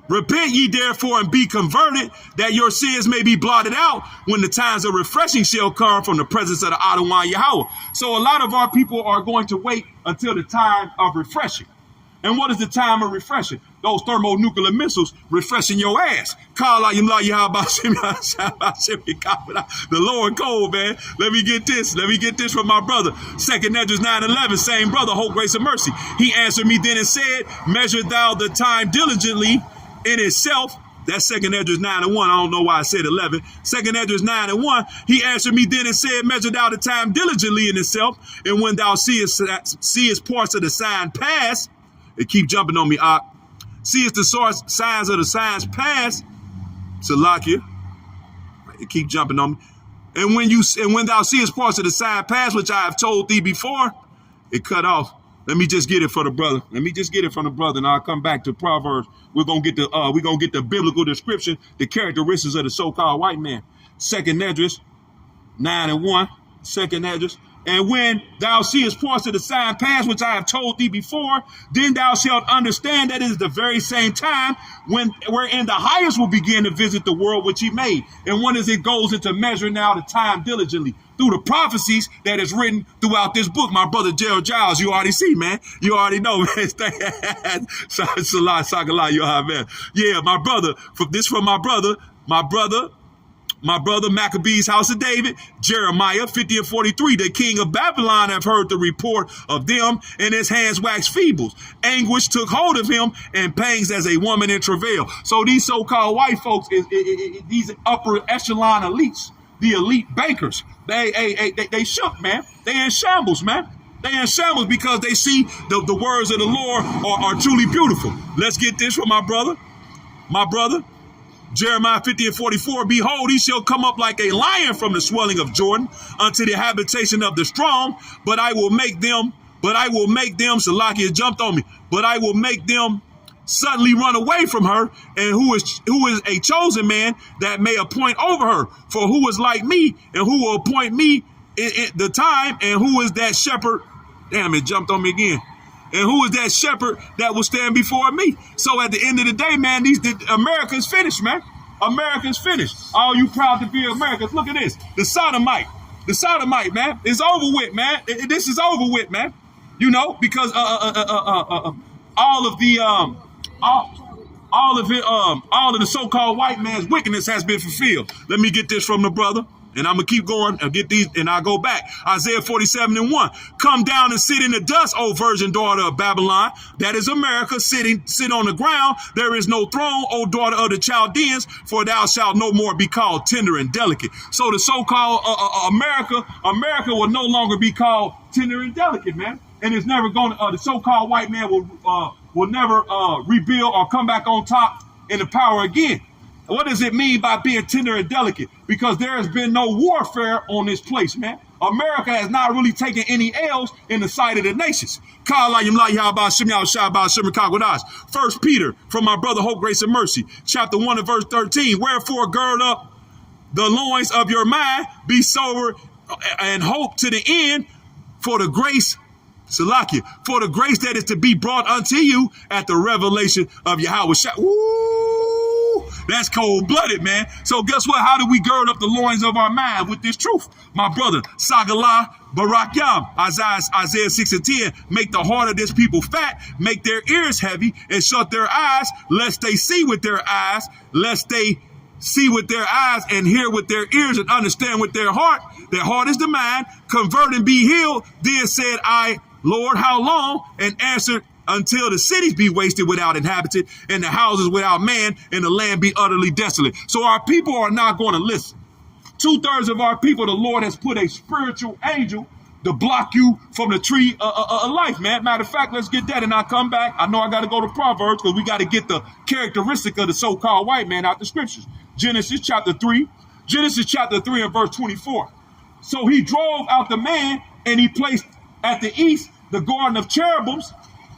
Repent ye therefore and be converted, that your sins may be blotted out when the times of refreshing shall come from the presence of the Adonai Yahweh. So a lot of our people are going to wait until the time of refreshing. And what is the time of refreshing? Those thermonuclear missiles refreshing your ass. The Lord cold, man. Let me get this from my brother. 2nd Esdras 9:11, same brother, Whole Grace and Mercy. He answered me then and said, measure thou the time diligently in itself. That's 2nd Esdras 9:1. I don't know why I said 11. 2nd Esdras 9:1. He answered me then and said, measure thou the time diligently in itself. And when thou seest parts of the sign pass, it keep jumping on me, seest the signs of the signs pass, Salakia. It keep jumping on me. And when thou seest parts of the sign pass, which I have told thee before, it cut off. Let me just get it for the brother. And I'll come back to Proverbs. We're gonna get the biblical description, the characteristics of the so-called white man. 2nd Esdras 9:1. 2nd Esdras. And when thou seest parts of the sign pass, which I have told thee before, then thou shalt understand that it is the very same time wherein the highest will begin to visit the world which he made. And when it goes into measuring now the time diligently through the prophecies that is written throughout this book. My brother Gerald Giles, you already see, man. You already know, man. Yeah, my brother. From my brother Maccabees, house of David, Jeremiah 50 and 43. The king of Babylon have heard the report of them, and his hands waxed feeble. Anguish took hold of him, and pangs as a woman in travail. So these so-called white folks, these upper echelon elites, the elite bankers. They shook, man. They in shambles, man. They in shambles because they see the words of the Lord are truly beautiful. Let's get this from my brother. My brother, Jeremiah 50:44, behold, he shall come up like a lion from the swelling of Jordan unto the habitation of the strong, but I will make them, Salakia jumped on me, but I will make them suddenly run away from her, and who is a chosen man that may appoint over her, for who is like me, and who will appoint me in the time, and who is that shepherd? Damn, it jumped on me again. And who is that shepherd that will stand before me? So at the end of the day, man, America's finished, man. America's finished. All you proud to be Americans, look at this. The sodomite, man, is over with, man. This is over with, man. You know, because all of the so-called white man's wickedness has been fulfilled. Let me get this from the brother. And I'm going to keep going and get these, and I'll go back. Isaiah 47:1. Come down and sit in the dust, O virgin daughter of Babylon. That is America, sit on the ground. There is no throne, O daughter of the Chaldeans, for thou shalt no more be called tender and delicate. So the so-called America will no longer be called tender and delicate, man. And it's never going to, the so-called white man will never rebuild or come back on top in the power again. What does it mean by being tender and delicate? Because there has been no warfare on this place, man. America has not really taken any L's in the sight of the nations. 1 Peter, from my brother Hope, Grace, and Mercy, chapter 1 and verse 13. Wherefore gird up the loins of your mind, be sober, and hope to the end for the grace, Salakia, for the grace that is to be brought unto you at the revelation of Yahweh. That's cold-blooded, man. So guess what? How do we gird up the loins of our mind with this truth? My brother, Sagalah Barakyam, Isaiah 6:10, make the heart of this people fat, make their ears heavy, and shut their eyes, lest they see with their eyes, and hear with their ears, and understand with their heart. Their heart is the mind, convert and be healed. Then said I, Lord, how long? And answered, until the cities be wasted without inhabitant, and the houses without man, and the land be utterly desolate. So our people are not going to listen. 2/3 of our people, the Lord has put a spiritual angel to block you from the tree of life, man. Matter of fact, let's get that and I'll come back. I know I got to go to Proverbs because we got to get the characteristic of the so-called white man out the scriptures. Genesis chapter 3 and verse 24. So he drove out the man, and he placed at the east the garden of cherubims,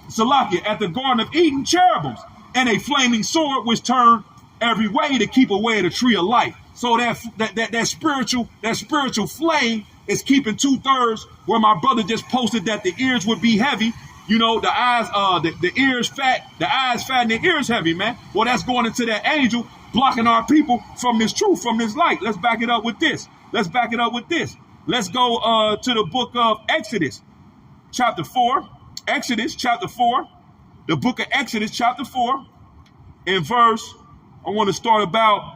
Salakia, at the Garden of Eden, cherubims, and a flaming sword which turned every way to keep away the tree of life. So that spiritual flame is keeping 2/3, where my brother just posted that the ears would be heavy. You know, the eyes, the ears fat, the eyes fat and the ears heavy, man. Well, that's going into that angel blocking our people from this truth, from this light. Let's back it up with this. Let's go to the book of Exodus, chapter 4. Exodus chapter 4, the book of Exodus chapter 4, in verse, I want to start about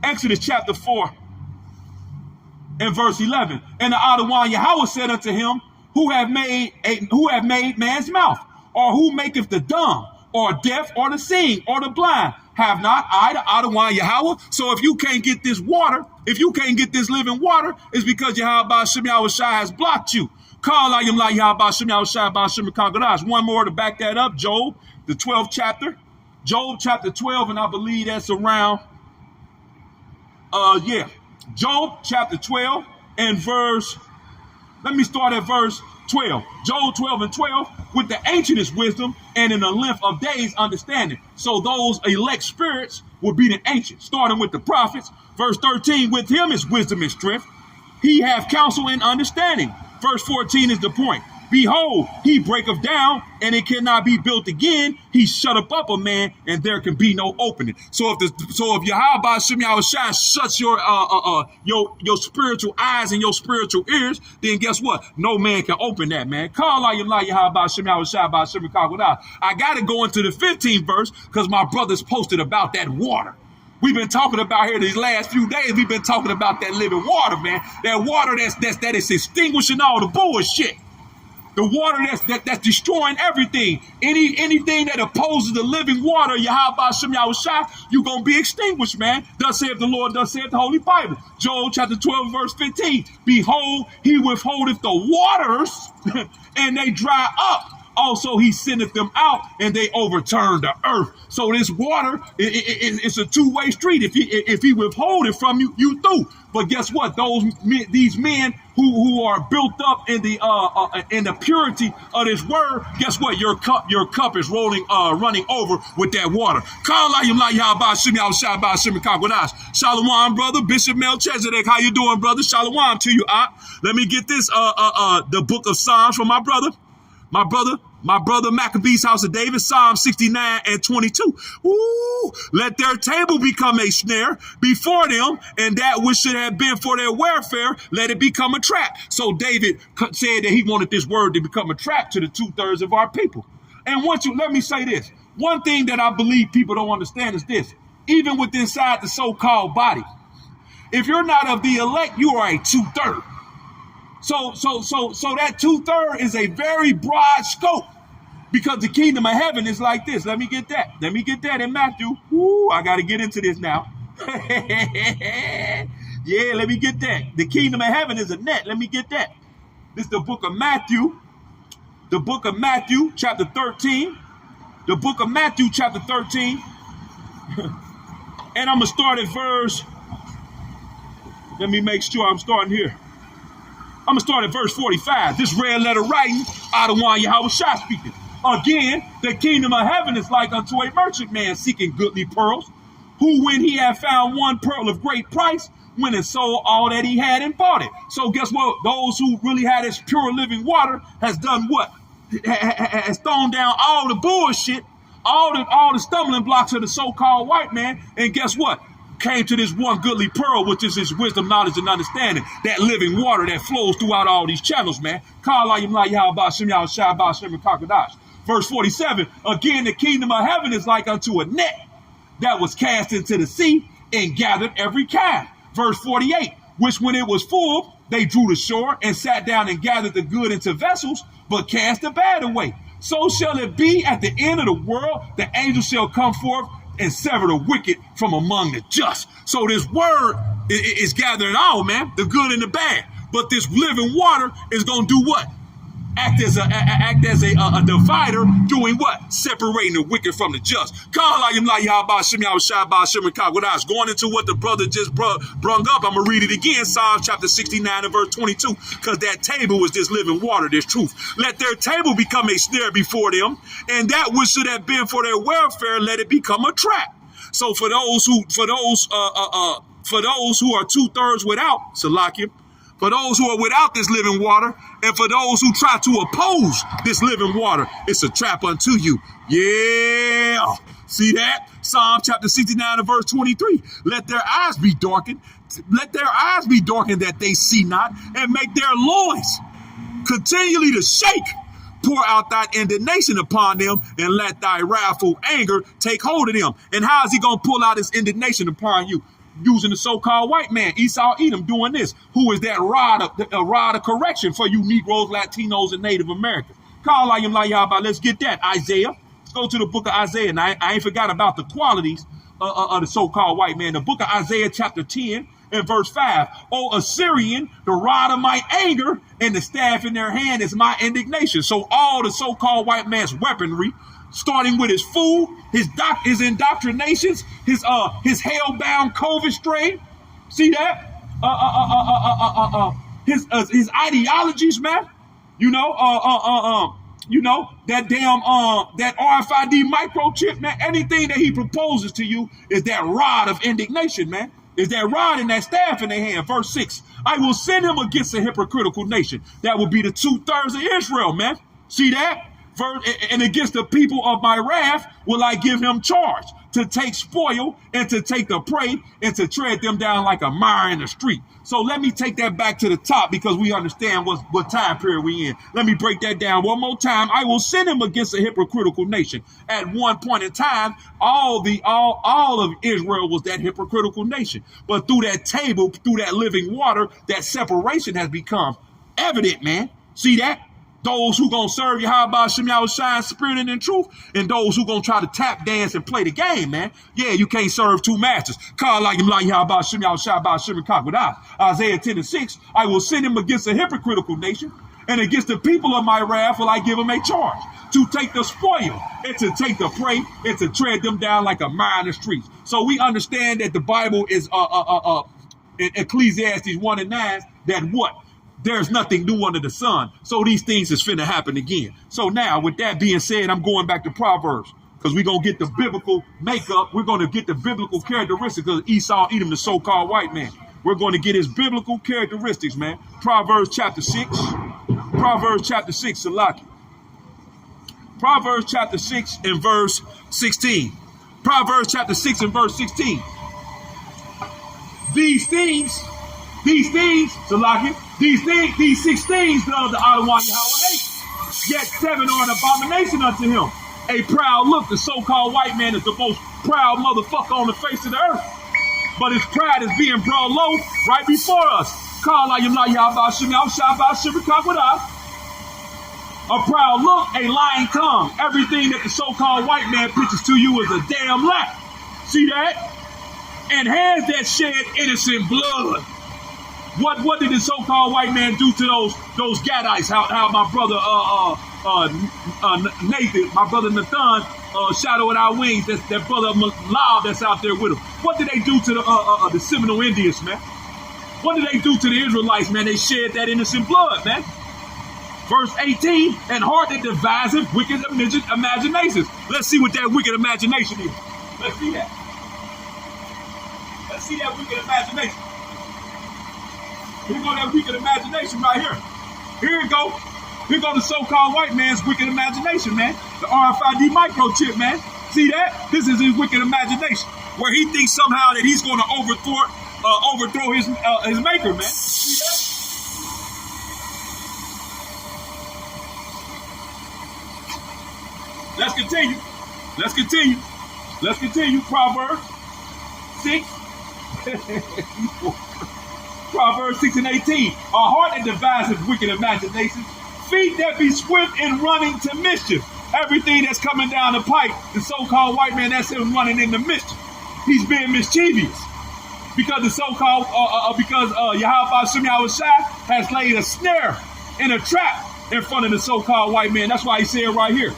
Exodus chapter 4, in verse 11. And the Adonai Yahweh said unto him, who have made man's mouth, or who maketh the dumb, or deaf, or the seeing, or the blind? Have not I the Adonai Yahweh? So if you can't get this water, if you can't get this living water, it's because Yahweh has blocked you. One more to back that up. Job, the 12th chapter. Job chapter 12, and I believe that's around, Job chapter 12 and verse, let me start at verse 12. Job 12 and 12, with the ancientest wisdom and in the length of days understanding. So those elect spirits will be the ancient, starting with the prophets. Verse 13, with him is wisdom and strength. He have counsel and understanding. Verse 14 is the point. Behold, he breaketh down, and it cannot be built again. He shutteth up a man, and there can be no opening. So if Yahweh shuts your spiritual eyes and your spiritual ears, then guess what? No man can open that, man. I got to go into the 15th verse because my brothers posted about that water. We've been talking about here these last few days. We've been talking about that living water, man. That water that is extinguishing all the bullshit. The water that's destroying everything. Anything that opposes the living water, Yahweh Shem Yahushua, you're going to be extinguished, man. Thus saith the Lord, thus saith the Holy Bible. Joel chapter 12, verse 15. Behold, he withholdeth the waters and they dry up. Also, he sendeth them out and they overturn the earth. So this water, it's a two-way street. If he withhold it from you, you through. But guess what? These men who are built up in the purity of this word, guess what? Your cup is running over with that water. Shalom, brother. Bishop Melchizedek, how you doing, brother? Shalom to you. Let me get this the book of Psalms from my brother Maccabees house of David, Psalm 69 and 22. Ooh, let their table become a snare before them, and that which should have been for their welfare, let it become a trap. So David said that he wanted this word to become a trap to the 2/3 of our people. And let me say this. One thing that I believe people don't understand is this. Even within inside the so-called body, if you're not of the elect, you are a 2/3. So that 2/3 is a very broad scope, because the kingdom of heaven is like this. Let me get that in Matthew. Ooh, I got to get into this now. Yeah, let me get that. The kingdom of heaven is a net. Let me get that. This is the book of Matthew. The book of Matthew, chapter 13. The book of Matthew, chapter 13. And I'm going to start at verse. Let me make sure I'm starting here. I'm going to start at verse 45. This red letter writing, Adawan Yahushua speaking. Again, the kingdom of heaven is like unto a merchant man seeking goodly pearls, who when he had found one pearl of great price, went and sold all that he had and bought it. So guess what? Those who really had this pure living water has done what? Has thrown down all the bullshit, all the stumbling blocks of the so-called white man. And guess what? Came to this one goodly pearl, which is his wisdom, knowledge, and understanding. That living water that flows throughout all these channels, man. Verse 47, again, the kingdom of heaven is like unto a net that was cast into the sea and gathered every kind. Verse 48, which when it was full, they drew the shore and sat down and gathered the good into vessels, but cast the bad away. So shall it be at the end of the world. The angel shall come forth and sever the wicked from among the just. So this word is gathering all, man, the good and the bad. But this living water is going to do what? Act as a divider, doing what? Separating the wicked from the just. Going into what the brother just brung up, I'm going to read it again. Psalms chapter 69 and verse 22. Because that table is this living water, this truth. Let their table become a snare before them, and that which should have been for their welfare, let it become a trap. So for those who are 2/3 without, Salakia, for those who are without this living water, and for those who try to oppose this living water, it's a trap unto you. Yeah. See that? Psalm chapter 69 and verse 23. Let their eyes be darkened. Let their eyes be darkened that they see not, and make their loins continually to shake. Pour out thy indignation upon them, and let thy wrathful anger take hold of them. And how is he going to pull out his indignation upon you? Using the so-called white man, Esau Edom, doing this. Who is that rod of correction for you Negroes, Latinos, and Native Americans? Let's get that. Isaiah. Let's go to the book of Isaiah. And I ain't forgot about the qualities of the so-called white man. The book of Isaiah chapter 10 and verse 5. O Assyrian, the rod of my anger and the staff in their hand is my indignation. So all the so-called white man's weaponry, starting with his food, his indoctrinations, his hell-bound COVID strain. See that? His ideologies, man. That damn that RFID microchip, man. Anything that he proposes to you is that rod of indignation, man. Is that rod and that staff in their hand. Verse 6. I will send him against a hypocritical nation. That will be the 2/3 of Israel, man. See that? And against the people of my wrath will I give him charge to take spoil and to take the prey and to tread them down like a mire in the street. So let me take that back to the top, because we understand what time period we in. Let me break that down one more time. I will send him against a hypocritical nation. At one point in time, all of Israel was that hypocritical nation. But through that table, through that living water, that separation has become evident, man. See that? Those who gonna serve Yahweh Shem Yahushua in spirit and in truth, and those who gonna try to tap dance and play the game, man. Yeah, you can't serve two masters. Call like him like Yahweh Shem Yahushua by Shem Kakwadah. Isaiah 10:6. I will send him against a hypocritical nation, and against the people of my wrath will I give him a charge to take the spoil and to take the prey and to tread them down like a mire in the streets. So we understand that the Bible is in Ecclesiastes 1:9 that what? There's nothing new under the sun. So these things is finna happen again. So now, with that being said, I'm going back to Proverbs because we're going to get the biblical makeup. We're going to get the biblical characteristics of Esau, Edom, the so-called white man. We're going to get his biblical characteristics, man. Proverbs chapter 6. Proverbs chapter 6, Salaki. Proverbs chapter 6 and verse 16. Proverbs chapter 6 and verse 16. These things, Salaki, these 6 things does the Adonai Yahweh hate. Yet 7 are an abomination unto him. A proud look, the so-called white man is the most proud motherfucker on the face of the earth. But his pride is being brought low right before us. Call like him like Yahweh Shem Yahushua Shem Kakwadah. A proud look, a lying tongue. Everything that the so-called white man pitches to you is a damn lie. See that? And hands that shed innocent blood. What did the so-called white man do to those Gadites? How my brother Nathan, my brother Nathan, shadow at our wings, that brother Malab that's out there with him. What did they do to the Seminole Indians, man? What did they do to the Israelites, man? They shed that innocent blood, man. Verse 18, and heart that deviseth wicked imaginations. Let's see what that wicked imagination is. Let's see that. Let's see that wicked imagination. Here go that wicked imagination right here. Here it go. Here go the so-called white man's wicked imagination, man. The RFID microchip, man. See that? This is his wicked imagination, where he thinks somehow that he's going to overthrow his maker, man. See that? Let's continue. Let's continue. Let's continue. Proverbs 6. Proverbs 6 and 18. A heart that devises wicked imaginations. Feet that be swift in running to mischief. Everything that's coming down the pipe, the so-called white man, that's him running into mischief. He's being mischievous. Because the so-called, Yahweh Shem Yahushua has laid a snare and a trap in front of the so-called white man. That's why he said right here.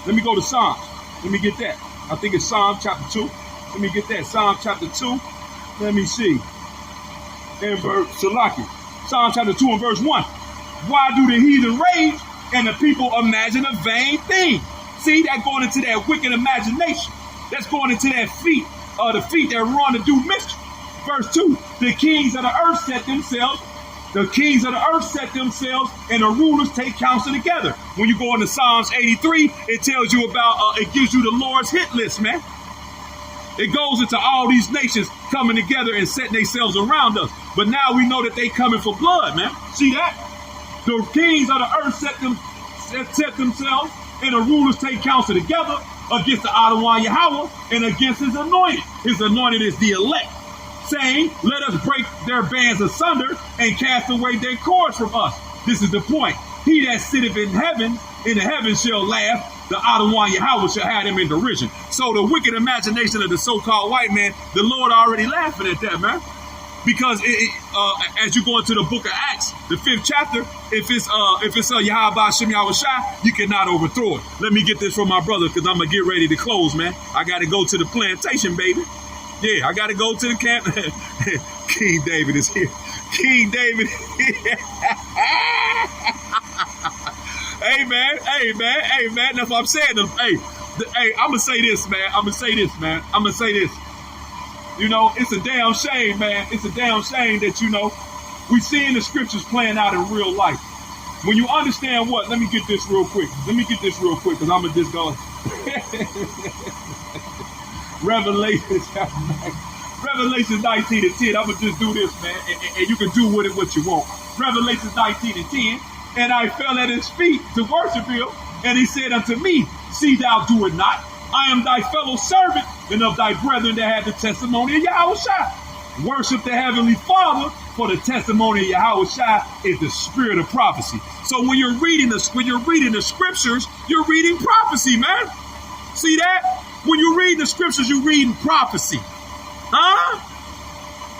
Let me go to Psalms. Let me get that. I think it's Psalm chapter 2. Let me get that. Psalm chapter 2. Let me see. And verse Salaki. Psalm chapter 2 and verse 1. Why do the heathen rage and the people imagine a vain thing? See, that going into that wicked imagination. That's going into that feet, the feet that run to do mischief. Verse 2. The kings of the earth set themselves. The kings of the earth set themselves, and the rulers take counsel together. When you go into Psalms 83, it tells you about, it gives you the Lord's hit list, man. It goes into all these nations coming together and setting themselves around us. But now we know that they coming for blood, man. See that? The kings of the earth set themselves, and the rulers take counsel together against the Adonai Yahweh and against his anointed. His anointed is the elect, saying, let us break their bands asunder and cast away their cords from us. This is the point. He that sitteth in the heavens shall laugh. The Adonai Yahweh shall have him in derision. So the wicked imagination of the so-called white man, the Lord already laughing at that, man. Because as you go into the book of Acts, the 5th chapter, if it's Yahweh Shem Yahushua, you cannot overthrow it. Let me get this from my brother, because I'm going to get ready to close, man. I got to go to the plantation, baby. Yeah, I got to go to the camp. King David is here. King David is here. Hey, man. That's what I'm saying. Hey, I'm going to say this, man. You know, it's a damn shame, man. It's a damn shame that, you know, we seeing the scriptures playing out in real life. When you understand what, let me get this real quick, because I'm going to just go. Revelation 19 and 10. I'm going to just do this, man. And you can do with it what you want. Revelation 19 and 10. And I fell at his feet to worship him. And he said unto me, see thou do it not. I am thy fellow servant and of thy brethren that had the testimony of Yahushua. worship the Heavenly Father, for the testimony of Yahweh Shai is the spirit of prophecy. So when you're reading the scriptures, you're reading prophecy, man. See that? When you read the scriptures, you're reading prophecy. Huh?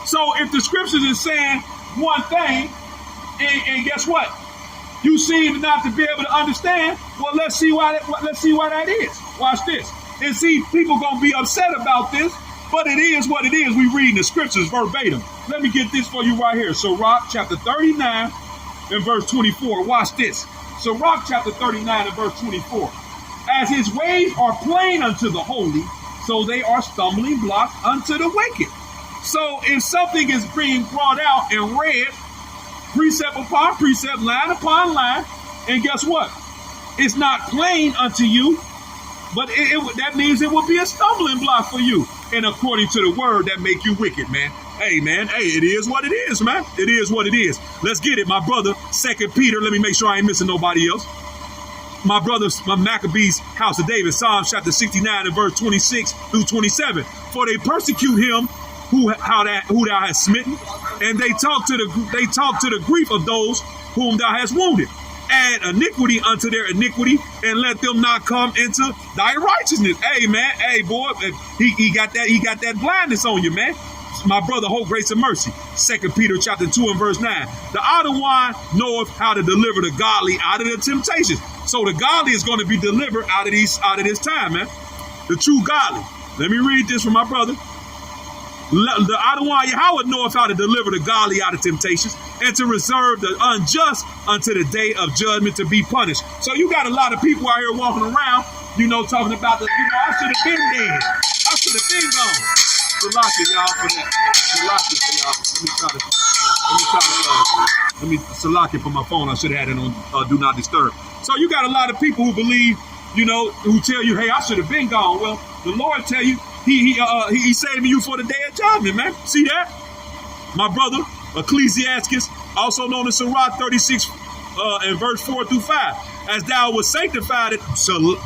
So if the scriptures is saying one thing, and guess what? You seem not to be able to understand. Well, let's see why that is. Watch this. And see, people gonna be upset about this, but it is what it is. We reading the scriptures verbatim. Let me get this for you right here. Sirach chapter 39 and verse 24. Watch this. Sirach chapter 39 and verse 24. As his ways are plain unto the holy, so they are stumbling blocks unto the wicked. So if something is being brought out and read, precept upon precept, line upon line, and guess what? It's not plain unto you, but that means it will be a stumbling block for you. And according to the word, that make you wicked, man. Hey, man. Hey, it is what it is, man. It is what it is. Let's get it, my brother. 2 Peter. Let me make sure I ain't missing nobody else. My brothers, my Maccabees, house of David, Psalms chapter 69 and verse 26 through 27. For they persecute him who thou hast smitten, and they talk to the grief of those whom thou hast wounded. Add iniquity unto their iniquity, and let them not come into thy righteousness. Hey, man. Hey, boy. He got that blindness on you, man. My brother, hold grace and mercy. 2 Peter chapter 2 and verse 9. The outer one knoweth how to deliver the godly out of the temptations. So the godly is going to be delivered out of this time, man. The true godly. Let me read this from my brother. The Adonai Yahweh knoweth how to deliver the godly out of temptations, and to reserve the unjust unto the day of judgment to be punished. So you got a lot of people out here walking around, talking about I should have been dead. I should have been gone. Salakia, y'all, for that. Salakia for y'all. Let me Salakia for my phone. I should have had it on Do Not Disturb. So you got a lot of people who believe, who tell you, hey, I should have been gone. Well, the Lord tell you, He saving you for the day of judgment, man. See that? My brother, Ecclesiastes, also known as Sirach 36 and verse 4 through 5. As thou was sanctified,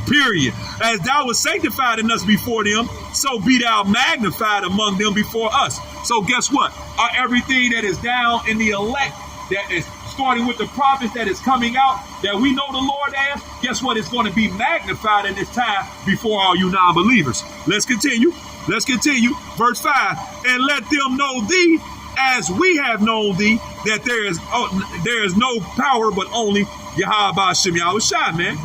period. As thou was sanctified in us before them, so be thou magnified among them before us. So guess what? Everything that is down in the elect, that is starting with the prophets that is coming out, that we know the Lord as, guess what? It's going to be magnified in this time before all you non-believers. Let's continue. Verse 5. And let them know thee as we have known thee, that there is no power but only Yahweh Shem Yahweh Shai, man.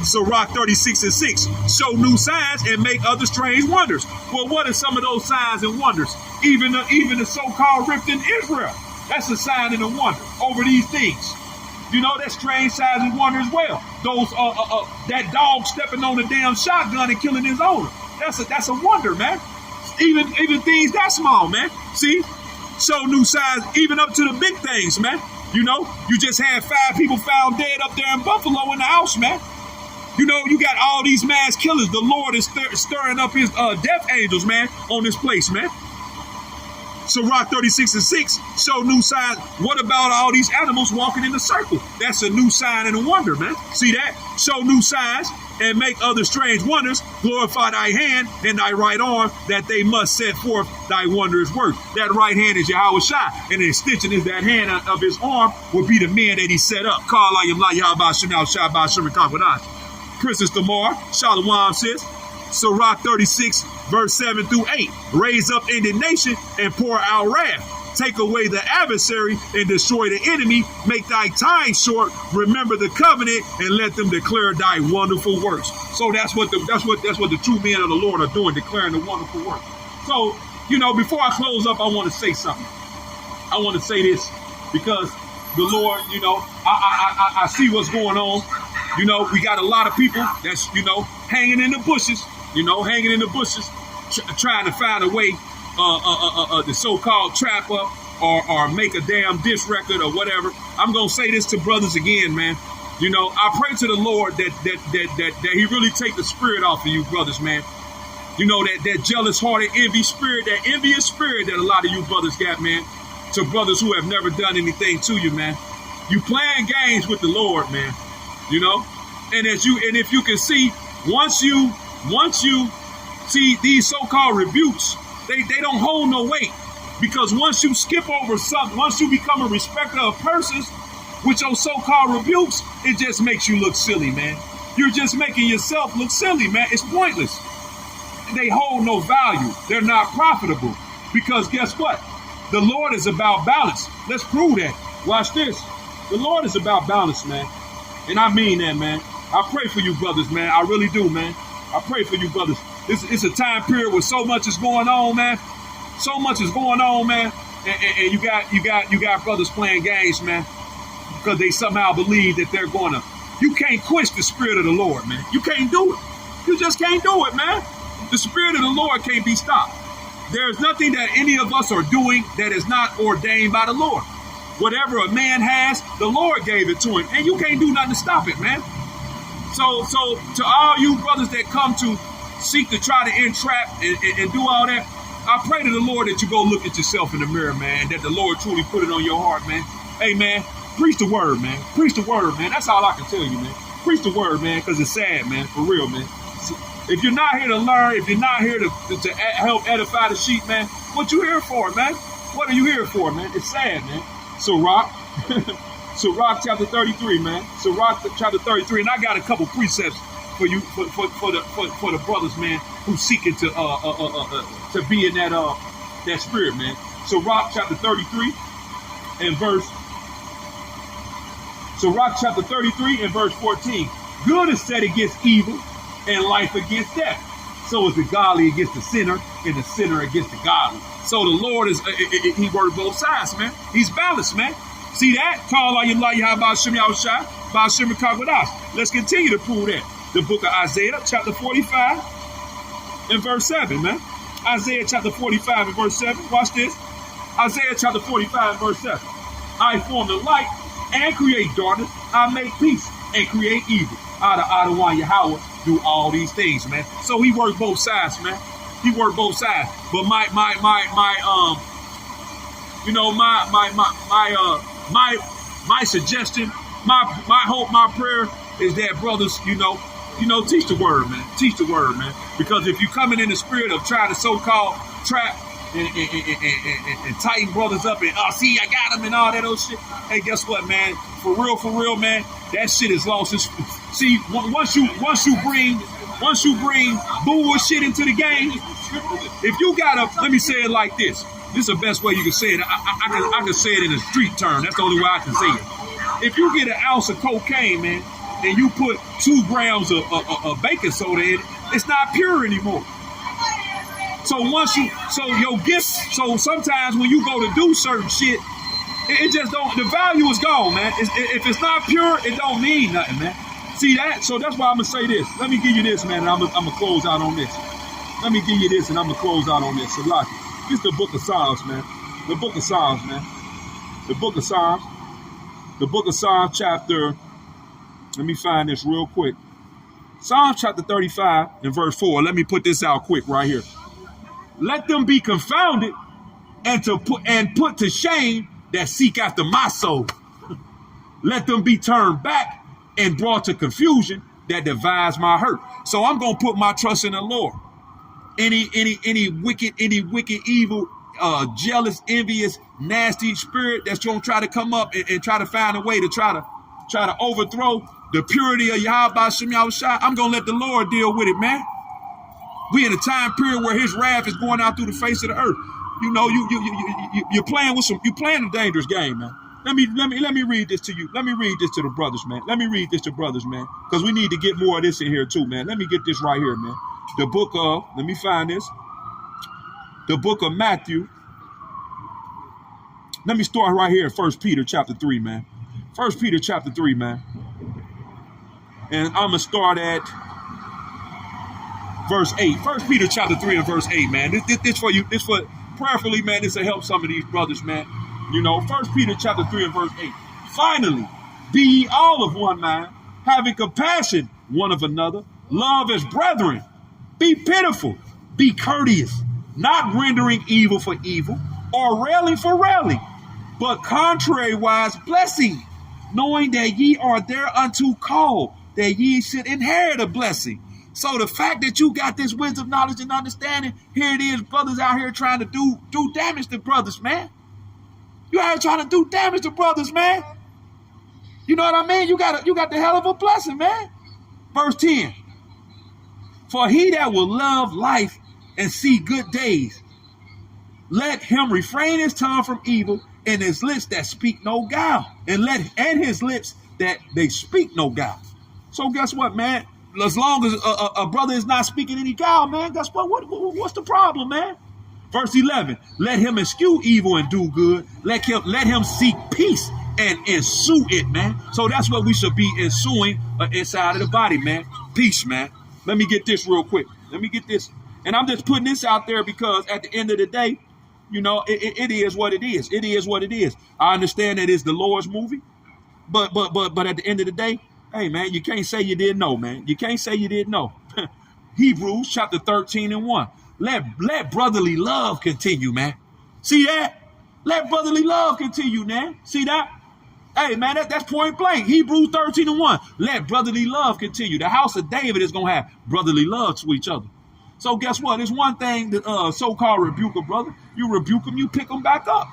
Sirach 36 and 6. Show new signs and make other strange wonders. Well, what are some of those signs and wonders? Even the so-called rift in Israel. That's a sign and a wonder over these things. That's strange signs and wonder as well. Those that dog stepping on a damn shotgun and killing his owner. That's a wonder, man. Even things that small, man. See? Show new signs, even up to the big things, man. You just had 5 people found dead up there in Buffalo in the house, man. You got all these mass killers. The Lord is stirring up his death angels, man, on this place, man. Sirach 36 and 6, show new signs. What about all these animals walking in a circle? That's a new sign and a wonder, man. See that? Show new signs and make other strange wonders. Glorify thy hand and thy right arm, that they must set forth thy wondrous work. That right hand is Yahweh Shai, and the extension is that hand of his arm will be the man that he set up. Princess Tamar, Shalom says, Sirach 36, verse 7 through 8. Raise up indignation and pour out wrath. Take away the adversary and destroy the enemy. Make thy time short. Remember the covenant and let them declare thy wonderful works. So that's what the true men of the Lord are doing, declaring the wonderful works. So, before I close up, I want to say something. I want to say this because the Lord, I see what's going on. We got a lot of people that's, hanging in the bushes, trying to find a way the so-called trap up or make a damn diss record or whatever. I'm going to say this to brothers again, man. I pray to the Lord that he really take the spirit off of you brothers, man. That jealous hearted envy spirit, that envious spirit that a lot of you brothers got, man, to brothers who have never done anything to you, man. You playing games with the Lord, man. And if you can see, once you see these so-called rebukes, they don't hold no weight. Because once you skip over something, once you become a respecter of persons with your so-called rebukes, it just makes you look silly, man. You're just making yourself look silly, man. It's pointless. They hold no value. They're not profitable. Because guess what? The Lord is about balance. Let's prove that. Watch this. The Lord is about balance, man. And I mean that, man. I pray for you brothers, man. I really do, man. I pray for you brothers. It's a time period where so much is going on, man. So much is going on, man. And you got brothers playing games, man. Because they somehow believe that they're gonna. You can't quench the spirit of the Lord, man. You can't do it. You just can't do it, man. The spirit of the Lord can't be stopped. There is nothing that any of us are doing that is not ordained by the Lord. Whatever a man has, the Lord gave it to him. And you can't do nothing to stop it, man. So to all you brothers that come to seek to try to entrap and do all that, I pray to the Lord that you go look at yourself in the mirror, man, and that the Lord truly put it on your heart, man. Hey, man, preach the word, man. Preach the word, man. That's all I can tell you, man. Preach the word, man, because it's sad, man, for real, man. If you're not here to learn, if you're not here to help edify the sheep, man, what you here for, man? What are you here for, man? It's sad, man. Sirach, Sirach chapter 33, man. Sirach chapter 33, and I got a couple precepts for you, for the brothers, man, who's seeking to be in that spirit, man. Sirach chapter 33 and verse. Sirach chapter 33 and verse 14. Good is set against evil, and life against death. So is the godly against the sinner, and the sinner against the godly. So the Lord is, he worked both sides, man. He's balanced, man. See that? Call all your light, how about Shem Yahushua, about Shem Kagwadas. Let's continue to prove that. The book of Isaiah, chapter 45, and verse 7, man. Isaiah chapter 45 and verse 7. Watch this. Isaiah chapter 45 and verse 7. I form the light and create darkness. I make peace and create evil. Out of Adawan Yahweh do all these things, man. So he worked both sides, man. He worked both sides. But my suggestion, my hope, my prayer is that brothers, teach the word, man. Teach the word, man. Because if you coming in the spirit of trying to so-called trap and tighten brothers up and see, I got them and all that old shit. Hey, guess what, man? For real, man. That shit is lost. See, once you bring bullshit into the game, if you let me say it like this. This is the best way you can say it. I can say it in a street term. That's the only way I can say it. If you get an ounce of cocaine, man, and you put 2 grams of baking soda in it, it's not pure anymore. So your gift, so sometimes when you go to do certain shit, it just don't, the value is gone, man. If it's not pure, it don't mean nothing, man. See that? So that's why I'm going to say this. Let me give you this, man, and I'm going to close out on this. Let me give you this, and I'm going to close out on this. Salaki. This is the book of Psalms, man. The book of Psalms, man. The book of Psalms. The book of Psalms chapter, let me find this real quick. Psalms chapter 35 and verse 4. Let me put this out quick right here. Let them be confounded and put to shame that seek after my soul. Let them be turned back and brought to confusion that devise my hurt. So I'm gonna put my trust in the Lord. Any wicked, evil, jealous, envious, nasty spirit that's gonna try to come up and try to find a way to try to overthrow the purity of Yahweh Shem Yahushua, I'm gonna let the Lord deal with it, man. We in a time period where his wrath is going out through the face of the earth. You're playing a dangerous game, man. Let me read this to you. Let me read this to the brothers, man. Let me read this to brothers, man. Because we need to get more of this in here too, man. Let me get this right here, man. The book of, let me find this. The book of Matthew. Let me start right here in 1 Peter chapter 3, man. 1 Peter chapter 3, man. And I'm going to start at verse 8. 1 Peter chapter 3 and verse 8, man. This for you. This for prayerfully, man. This will help some of these brothers, man. 1 Peter chapter 3 and verse 8. Finally, be ye all of one mind, having compassion one of another, love as brethren. Be pitiful, be courteous, not rendering evil for evil, or railing for railing, but contrariwise blessing, knowing that ye are thereunto called, that ye should inherit a blessing. So the fact that you got this wisdom, knowledge, and understanding, here it is, brothers out here trying to do damage to brothers, man. You out here trying to do damage to brothers, man. You know what I mean? You got the hell of a blessing, man. Verse 10. For he that will love life and see good days, let him refrain his tongue from evil, and his lips that speak no guile, and his lips that they speak no guile. So guess what, man? As long as a brother is not speaking any guile, man, guess what? What's the problem, man? Verse 11, let him eschew evil and do good. Let him seek peace and ensue it, man. So that's what we should be ensuing inside of the body, man. Peace, man. Let me get this real quick. Let me get this. And I'm just putting this out there because at the end of the day, you know, it is what it is. It is what it is. I understand that it's the Lord's movie, but at the end of the day, hey, man, you can't say you didn't know, man. You can't say you didn't know. Hebrews chapter 13 and 1. Let brotherly love continue, man. See that? Let brotherly love continue, man. See that? Hey, man, that's point blank. Hebrews 13 and 1. Let brotherly love continue. The house of David is going to have brotherly love to each other. So guess what? It's one thing that so-called rebuke a brother. You rebuke them, you pick them back up.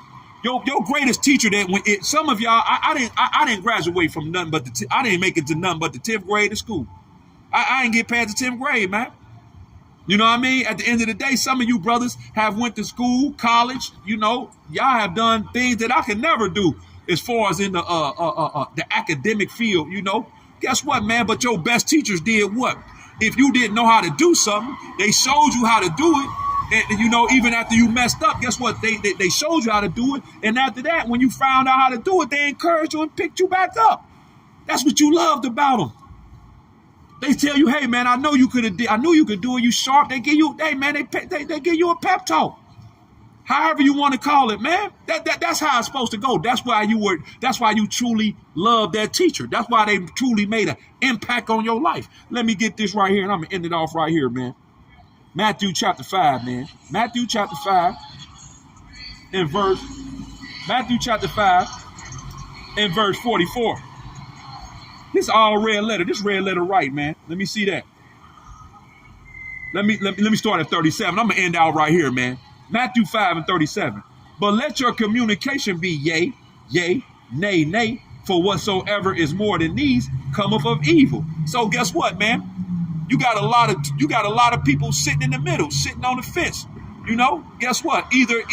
Your greatest teacher that some of y'all, I didn't graduate from nothing but I didn't make it to nothing but the 10th grade of school. I didn't get past the 10th grade, man. You know what I mean? At the end of the day, some of you brothers have went to school, college, you know, y'all have done things that I can never do as far as in the academic field, you know. Guess what, man? But your best teachers did what? If you didn't know how to do something, they showed you how to do it. And, you know, even after you messed up, guess what? They showed you how to do it. And after that, when you found out how to do it, they encouraged you and picked you back up. That's what you loved about them. They tell you, hey, man, I know you could have. I knew you could do it. You sharp. They give you, hey, man, they give you a pep talk. However you want to call it, man. That's how it's supposed to go. That's why you truly love that teacher. That's why they truly made an impact on your life. Let me get this right here, and I'm gonna end it off right here, man. Matthew chapter 5, man. Matthew chapter 5 and verse 44. This all red letter. This red letter right, man. Let me see that. Let me start at 37. I'm gonna end out right here, man. Matthew 5 and 37. But let your communication be yea, yea, nay, nay, for whatsoever is more than these cometh of evil. So guess what, man? You got a lot of people sitting in the middle, sitting on the fence. You know, guess what? Either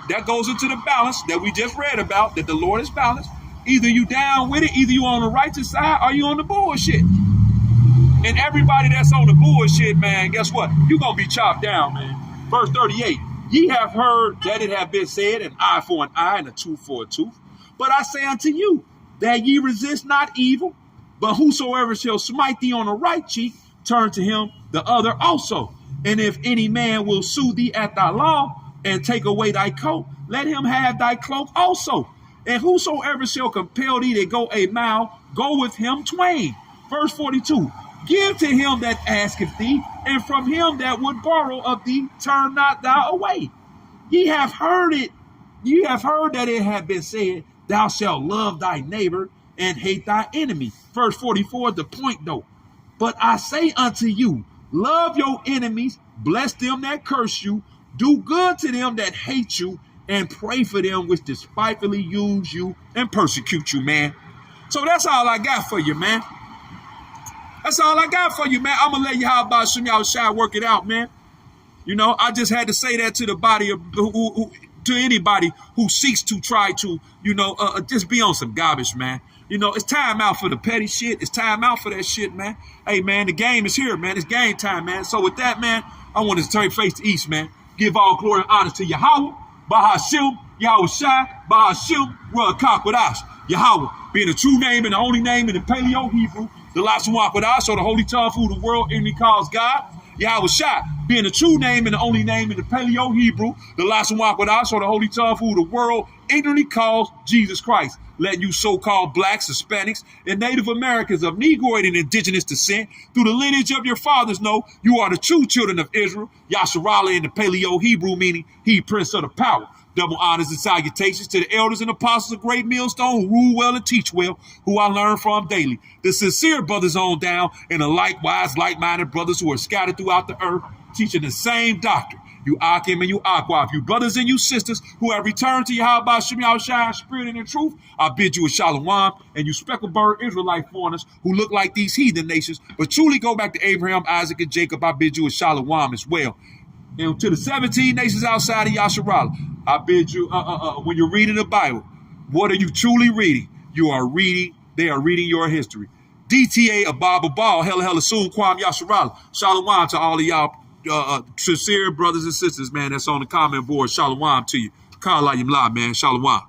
that goes into the balance that we just read about, that the Lord is balanced. Either you down with it, either you on the righteous side, or you on the bullshit. And everybody that's on the bullshit, man, guess what? You gonna be chopped down, man. Verse 38. Ye have heard that it have been said, an eye for an eye and a tooth for a tooth. But I say unto you, that ye resist not evil, but whosoever shall smite thee on the right cheek, turn to him the other also. And if any man will sue thee at thy law, and take away thy coat, let him have thy cloak also. And whosoever shall compel thee to go a mile, go with him twain. Verse 42. Give to him that asketh thee, and from him that would borrow of thee, turn not thou away. Ye have heard that it hath been said, thou shalt love thy neighbor and hate thy enemy. Verse 44, the point though. But I say unto you, love your enemies, bless them that curse you, do good to them that hate you, and pray for them which despitefully use you and persecute you, man. So that's all I got for you, man. That's all I got for you, man. I'm going to let you how about Shem Yahushua work it out, man. You know, I just had to say that to the body of to anybody who seeks to try to, you know, just be on some garbage, man. You know, it's time out for the petty shit. It's time out for that shit, man. Hey, man, the game is here, man. It's game time, man. So with that, man, I want to turn face to east, man. Give all glory and honor to Yahweh, Bahashim, Yahushua, Bahashim, Ruach Yahweh, being the true name and the only name in the Paleo Hebrew, the last one with us, or the holy tongue who the world enemy calls God. Yahushua, being the true name and the only name in the Paleo Hebrew, the last one with us, or the holy tongue who the world ignorantly calls Jesus Christ. Let you so-called blacks, Hispanics, and Native Americans of Negroid and indigenous descent, through the lineage of your fathers, know you are the true children of Israel. Yasharallah in the Paleo Hebrew, meaning he prince of the power. Double honors and salutations to the elders and apostles of Great Millstone who rule well and teach well, who I learn from daily. The sincere brothers on down, and the likewise like-minded brothers who are scattered throughout the earth, teaching the same doctrine. You Akim and you Aquaf, you brothers and you sisters who have returned to Yahweh Shem Yahushua, spirit and in truth, I bid you a shalom, and you speckled bird Israelite foreigners who look like these heathen nations, but truly go back to Abraham, Isaac, and Jacob, I bid you a shalom as well. And to the 17 nations outside of Yasharallah, I bid you, when you're reading the Bible, what are you truly reading? You are reading, they are reading your history. DTA Ababa Ball, hella soon, Kwam Yasharallah. Shalom to all of y'all sincere brothers and sisters, man, that's on the comment board. Shalom to you. Kala Yimla, man. Shalom.